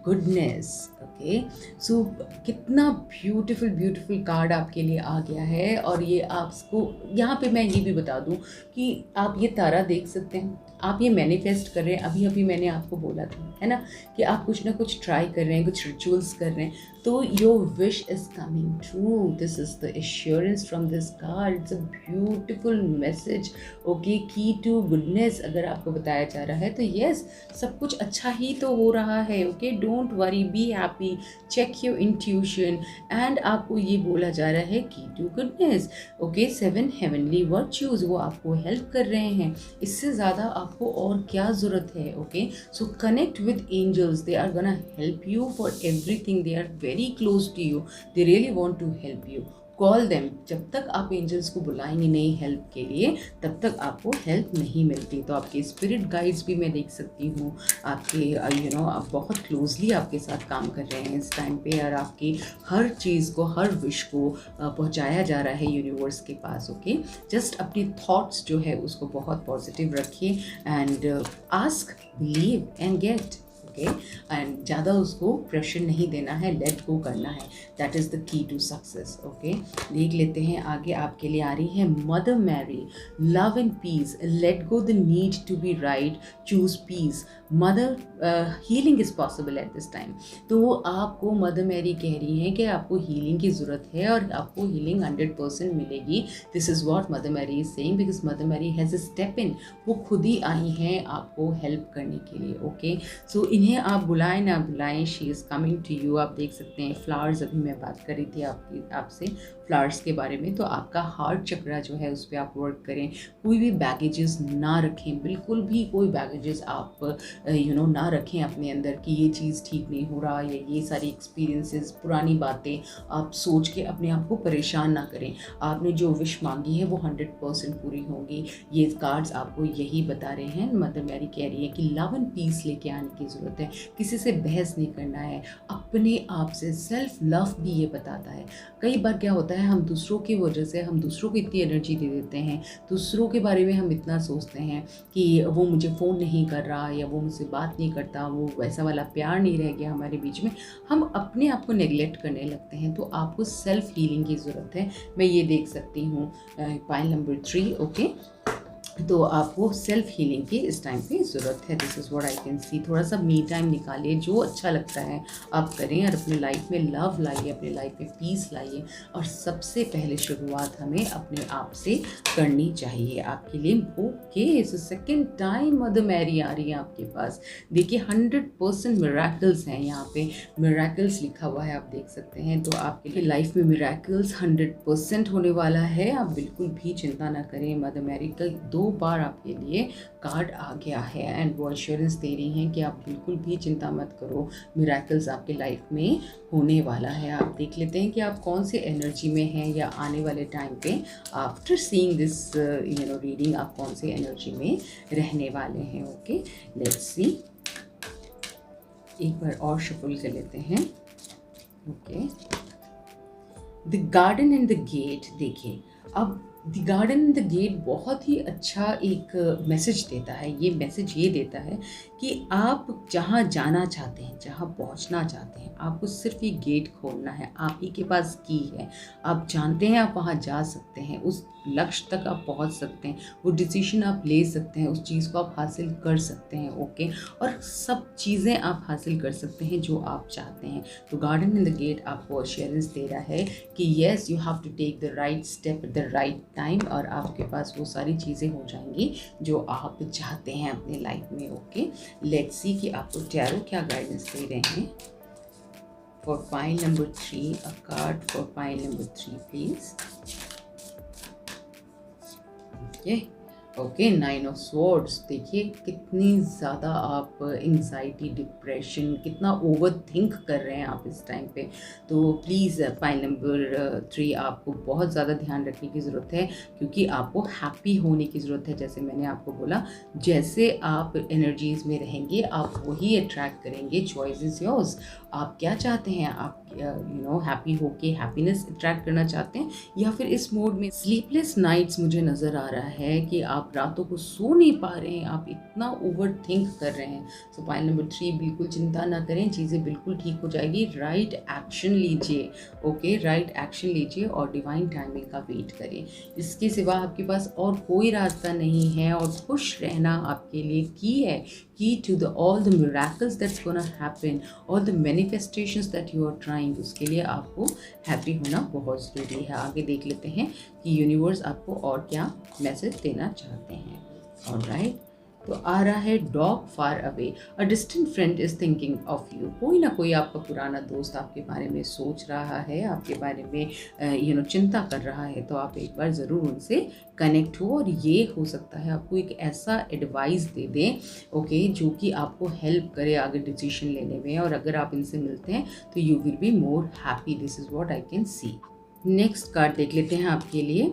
goodness. Okay, so कितना ब्यूटीफुल कार्ड आपके लिए आ गया है. और ये आपको यहाँ पे मैं ये भी बता दूँ कि आप ये तारा देख सकते हैं. आप ये मैनिफेस्ट कर रहे हैं, अभी अभी मैंने आपको बोला था, है ना, कि आप कुछ ना कुछ ट्राई कर रहे हैं, कुछ रिचुअल्स कर रहे हैं, तो your wish is coming true. This is the assurance from this card. It's a beautiful message. Okay, की टू गुडनेस अगर आपको बताया जा रहा है तो यस, सब कुछ अच्छा ही तो हो रहा है। Okay, don't worry, be happy, check your intuition. And आपको ये बोला जा रहा है की to goodness. Okay, 7 heavenly virtues वो आपको हेल्प कर रहे हैं। इससे ज़्यादा आपको और क्या ज़रूरत है। Okay, so connect with angels, they are gonna help you for everything, they are very close to you, they really want to help you. Call them. जब तक आप एंजल्स को बुलाएंगे नहीं हेल्प के लिए, तब तक आपको हेल्प नहीं मिलती। तो आपके स्पिरिट गाइड्स भी मैं देख सकती हूँ, आपके आप बहुत क्लोजली आपके साथ काम कर रहे हैं इस टाइम पे, और आपकी हर चीज़ को, हर विश को पहुँचाया जा रहा है यूनिवर्स के पास। ओके, जस्ट अपनी थॉट्स जो है उसको बहुत पॉजिटिव रखिए and ask, believe and get. Okay, and ज़्यादा उसको प्रेशर नहीं देना है, लेट गो करना है। That is the key to success. Okay, देख लेते हैं आगे आपके लिए आ रही है mother Mary, love and peace, let go the need to be right, choose peace. Mother, healing is possible at this time. तो आपको मदर मैरी कह रही हैं कि आपको हीलिंग की ज़रूरत है और आपको हीलिंग 100% मिलेगी। This is what mother Mary is saying, because mother Mary has a step in. वो खुद ही आई हैं आपको हेल्प करने के लिए। ओके, सो इन्हें आप बुलाएं ना बुलाएं, she is coming to you. आप देख सकते हैं फ्लावर्स, अभी मैं बात कर रही थी आपसे फ्लावर्स के बारे में। तो आपका हार्ट चक्रा जो है उस पर आप वर्क करें। कोई भी बैगेजेस ना रखें, बिल्कुल भी कोई बैगेजेस आप ना रखें अपने अंदर कि ये चीज़ ठीक नहीं हो रहा, या ये सारी एक्सपीरियंसेस, पुरानी बातें आप सोच के अपने आप को परेशान ना करें। आपने जो विश मांगी है वो 100% पूरी होगी। ये कार्ड्स आपको यही बता रहे हैं। मदर मैरी कह रही है कि लव एंड पीस लेके आने की ज़रूरत है, किसी से बहस नहीं करना है, अपने आप से। सेल्फ लव भी ये बताता है। कई बार क्या होता है, हम दूसरों की वजह से हम दूसरों को इतनी एनर्जी दे देते हैं, दूसरों के बारे में हम इतना सोचते हैं कि वो मुझे फ़ोन नहीं कर रहा, या वो मुझसे बात नहीं करता, वो वैसा वाला प्यार नहीं रह गया हमारे बीच में। हम अपने आप को नेगलेक्ट करने लगते हैं। तो आपको सेल्फ हीलिंग की ज़रूरत है, मैं ये देख सकती हूँ। Pile number 3। ओके, तो आपको सेल्फ हीलिंग की इस टाइम पे ज़रूरत है। This is what I can सी। थोड़ा सा मी टाइम निकालिए, जो अच्छा लगता है आप करें, और अपने लाइफ में लव लाइए, अपने लाइफ में पीस लाइए। और सबसे पहले शुरुआत हमें अपने आप से करनी चाहिए आपके लिए। Okay, so second time Mother Mary आ रही है आपके पास। देखिए 100% मिरेकल्स हैं यहाँ पे, मिरेकल्स लिखा हुआ है, आप देख सकते हैं। तो आपके लिए लाइफ में मिरेकल्स 100% होने वाला है। आप बिल्कुल भी चिंता ना करें। मदर मैरी का 2 बार आपके लिए कार्ड आ गया है एंड वो एश्योरेंस दे रही हैं कि आप बिल्कुल भी चिंता मत करो, मिरेकल्स आपके लाइफ में होने वाला है। आप देख लेते हैं कि आप कौन से एनर्जी में हैं, या आने वाले टाइम पे आफ्टर सीइंग दिस रीडिंग आप कौन से एनर्जी में रहने वाले हैं। Okay, let's see. एक बार और शफल कर लेते हैं। Okay, the garden and the gate. देखिए, अब the garden and the gate बहुत ही अच्छा एक मैसेज देता है। ये मैसेज ये देता है कि आप जहाँ जाना चाहते हैं, जहाँ पहुँचना चाहते हैं, आपको सिर्फ ये गेट खोलना है। आप ही के पास की है, आप जानते हैं आप वहाँ जा सकते हैं, उस लक्ष्य तक आप पहुँच सकते हैं, वो डिसीजन आप ले सकते हैं, उस चीज़ को आप हासिल कर सकते हैं। ओके, और सब चीज़ें आप हासिल कर सकते हैं जो आप चाहते हैं। तो गार्डन इन द गेट आपको अश्योरेंस दे रहा है कि yes, you have to take the right step at the right time, और आपके पास वो सारी चीज़ें हो जाएंगी जो आप चाहते हैं अपने लाइफ में। ओके, लेट्स सी कि आपको टैरो क्या गाइडेंस दे रहे हैं। For pile number 3, a card for pile number 3 please. Okay, 9 of swords. देखिए कितनी ज़्यादा आप एंग्जाइटी, डिप्रेशन, कितना ओवर थिंक कर रहे हैं आप इस टाइम पे। तो प्लीज़ पाइल नंबर 3 आपको बहुत ज़्यादा ध्यान रखने की ज़रूरत है, क्योंकि आपको हैप्पी होने की ज़रूरत है। जैसे मैंने आपको बोला, जैसे आप एनर्जीज़ में रहेंगे आप वही अट्रैक्ट करेंगे। Choice is yours. आप क्या चाहते हैं? आप हैप्पी होके हैप्पीनेस अट्रैक्ट करना चाहते हैं, या फिर इस मोड में स्लीपलेस नाइट्स मुझे नज़र आ रहा है कि आप आप रातों को सो नहीं पा रहे हैं, आप इतना ओवर थिंक कर रहे हैं। सो पॉइंट नंबर 3, बिल्कुल चिंता ना करें, चीज़ें बिल्कुल ठीक हो जाएगी। राइट एक्शन लीजिए, ओके, राइट एक्शन लीजिए और डिवाइन टाइमिंग का वेट करें। इसके सिवा आपके पास और कोई रास्ता नहीं है, और खुश रहना आपके लिए की है, key to the all the miracles that's gonna happen, all the manifestations that you are trying। उसके लिए आपको हैप्पी होना बहुत ज़रूरी है। आगे देख लेते हैं कि यूनिवर्स आपको और क्या मैसेज देना चाहते हैं। ऑलराइट, तो आ रहा है dog far away, a distant friend is thinking of you. कोई ना कोई आपका पुराना दोस्त आपके बारे में सोच रहा है, आपके बारे में चिंता कर रहा है, तो आप एक बार ज़रूर उनसे कनेक्ट हो, और ये हो सकता है आपको एक ऐसा एडवाइस दे दें, ओके, जो कि आपको हेल्प करे आगे डिसीजन लेने में। और अगर आप इनसे मिलते हैं तो you will be more happy. This is what I can C. Next card देख लेते हैं आपके लिए।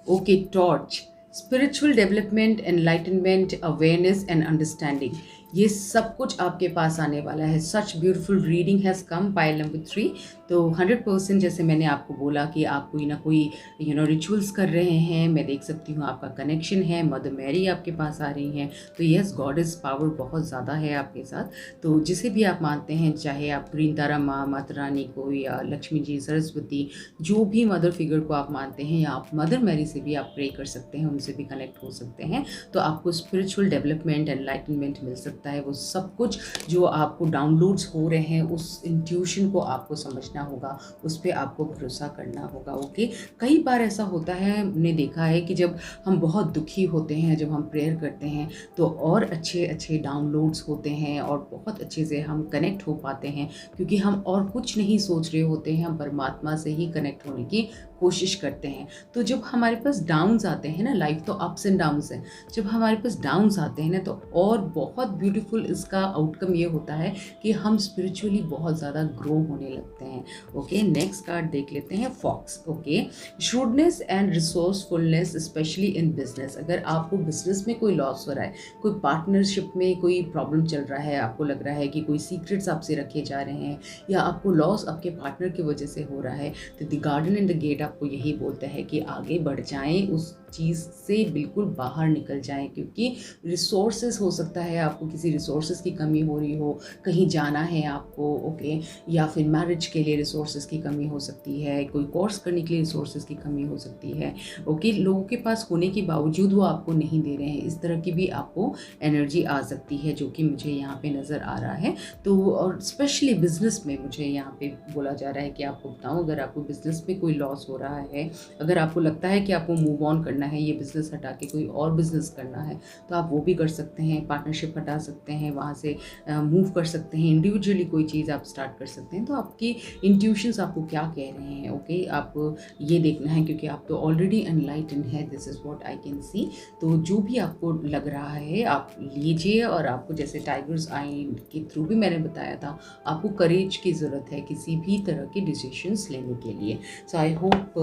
Okay, torch, spiritual development, enlightenment, awareness and understanding, ये सब कुछ आपके पास आने वाला है। Such beautiful reading has come, pile number 3। तो 100% जैसे मैंने आपको बोला कि आप कोई ना कोई रिचुअल्स कर रहे हैं, मैं देख सकती हूँ आपका कनेक्शन है, मदर मैरी आपके पास आ रही हैं। तो यस, गॉड इज़ पावर बहुत ज़्यादा है आपके साथ। तो जिसे भी आप मानते हैं, चाहे आप ग्रीन तारा माँ, माता रानी को, या लक्ष्मी जी, सरस्वती, जो भी मदर फिगर को आप मानते हैं, या आप मदर मैरी से भी आप प्रे कर सकते हैं, उनसे भी कनेक्ट हो सकते हैं। तो आपको स्पिरिचुअल डेवलपमेंट, एनलाइटनमेंट मिल सकता है। वो सब कुछ जो आपको डाउनलोड्स हो रहे हैं, उस इंट्यूशन को आपको समझना होगा, उस पर आपको भरोसा करना होगा। ओके, कई बार ऐसा होता है, हमने देखा है कि जब हम बहुत दुखी होते हैं, जब हम प्रेयर करते हैं, तो और अच्छे अच्छे डाउनलोड्स होते हैं और बहुत अच्छे से हम कनेक्ट हो पाते हैं, क्योंकि हम और कुछ नहीं सोच रहे होते हैं, हम परमात्मा से ही कनेक्ट होने की कोशिश करते हैं। तो जब हमारे पास डाउन्स आते हैं ना, लाइफ तो अप्स एंड डाउन्स है, जब हमारे पास डाउन्स आते हैं ना, तो और बहुत ब्यूटीफुल इसका आउटकम ये होता है कि हम स्पिरिचुअली बहुत ज़्यादा ग्रो होने लगते हैं। ओके, नेक्स्ट कार्ड देख लेते हैं, fox. Okay, shrewdness and resourcefulness, specially in business. अगर आपको बिजनेस में कोई लॉस हो रहा है, कोई पार्टनरशिप में कोई प्रॉब्लम चल रहा है, आपको लग रहा है कि कोई सीक्रेट्स आपसे रखे जा रहे हैं, या आपको लॉस आपके पार्टनर की वजह से हो रहा है, तो the garden and the gate आपको यही बोलता है कि आगे बढ़ जाएं, उस चीज़ से बिल्कुल बाहर निकल जाएं, क्योंकि रिसोर्सेज हो सकता है आपको किसी रिसोर्सेज की कमी हो रही हो, कहीं जाना है आपको, ओके, या फिर मैरिज के लिए रिसोर्सेज की कमी हो सकती है, कोई कोर्स करने के लिए रिसोर्सेज की कमी हो सकती है। ओके, लोगों के पास होने के बावजूद वो आपको नहीं दे रहे हैं, इस तरह की भी आपको एनर्जी आ सकती है, जो कि मुझे यहाँ पे नज़र आ रहा है। तो और स्पेशली बिजनेस में मुझे यहाँ पे बोला जा रहा है कि आपको बताऊँ, अगर आपको बिजनेस में कोई लॉस हो रहा है, अगर आपको लगता है कि आपको मूव ऑन करना है, ये बिज़नेस हटा के कोई और बिज़नेस करना है, तो आप वो भी कर सकते हैं। पार्टनरशिप हटा सकते हैं, वहाँ से मूव कर सकते हैं, इंडिविजुअली कोई चीज़ आप स्टार्ट कर सकते हैं। तो आपकी इंट्यूशंस आपको क्या कह रहे हैं, ओके, आपको ये देखना है, क्योंकि आप तो ऑलरेडी एनलाइटन है। This is what I can सी। तो जो भी आपको लग रहा है आप लीजिए, और आपको जैसे टाइगर्स आई के थ्रू भी मैंने बताया था, आपको करेज की ज़रूरत है किसी भी तरह के डिसीजंस लेने के लिए। सो आई होप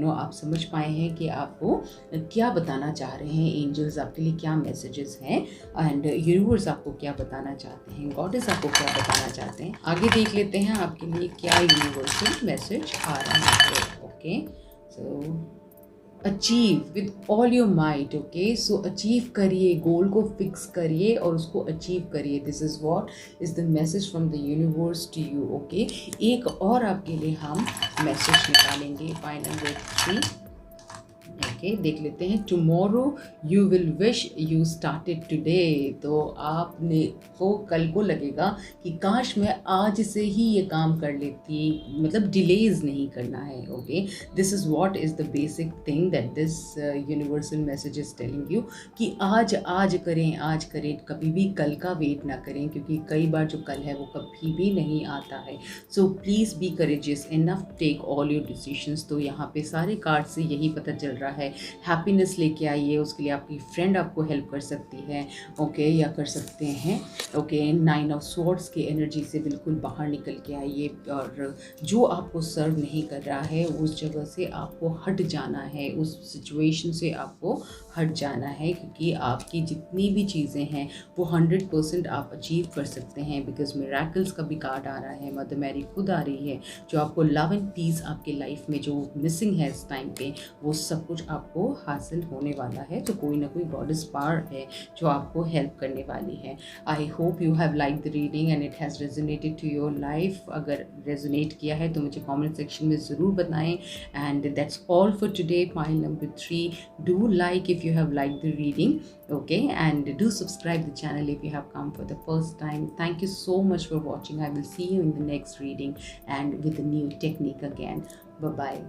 आप समझ पाए हैं कि आपको क्या बताना चाह रहे हैं एंजल्स, आपके लिए क्या मैसेजेस हैं, एंड यूनिवर्स आपको क्या बताना चाहते हैं, गॉडेस आपको क्या बताना चाहते हैं। आगे देख लेते हैं आपके लिए क्या यूनिवर्सल मैसेज आ रहा है। Okay, so achieve with all your might. Okay, so achieve करिए, गोल को फिक्स करिए और उसको अचीव करिए। This is what is the message from the universe to you. Okay, एक और आपके लिए हम मैसेज निकालेंगे, फाइनल नंबर 3। ओके, देख लेते हैं। Tomorrow you will wish you started today. तो आपने को कल को लगेगा कि काश मैं आज से ही ये काम कर लेती, मतलब डिलेज नहीं करना है। Okay, this is what is the basic thing that this universal message is telling you, कि आज करें, आज करें, कभी भी कल का वेट ना करें, क्योंकि कई बार जो कल है वो कभी भी नहीं आता है। So please be courageous enough, take all your decisions. तो यहाँ पे सारे कार्ड से यही पता चल रहा है, हैप्पीनेस लेके आइए, उसके लिए आपकी फ्रेंड आपको हेल्प कर सकती है, ओके, या कर सकते हैं। ओके, 9 ऑफ स्वॉर्ड्स की एनर्जी से बिल्कुल बाहर निकल के आइए, और जो आपको सर्व नहीं कर रहा है उस जगह से आपको हट जाना है, उस सिचुएशन से आपको हट जाना है, क्योंकि आपकी जितनी भी चीज़ें हैं वो 100% आप अचीव कर सकते हैं, बिकॉज मिरेकल्स का भी कार्ड आ रहा है, मदर मैरी खुद आ रही है, जो आपको लव एंड पीस आपके लाइफ में जो मिसिंग है इस टाइम पे, वो सब कुछ आपको हासिल होने वाला है। तो कोई ना कोई गॉडेस पावर है जो आपको हेल्प करने वाली है। I hope you have like the reading and it has resonated to your life. अगर रेजोनेट किया है तो मुझे कमेंट सेक्शन में ज़रूर बताएं। And that's all for today, pile number 3. Do like if you have liked the reading, okay, and do subscribe the channel if you have come for the first time. Thank you so much for watching. I will see you in the next reading and with a new technique again. Bye bye.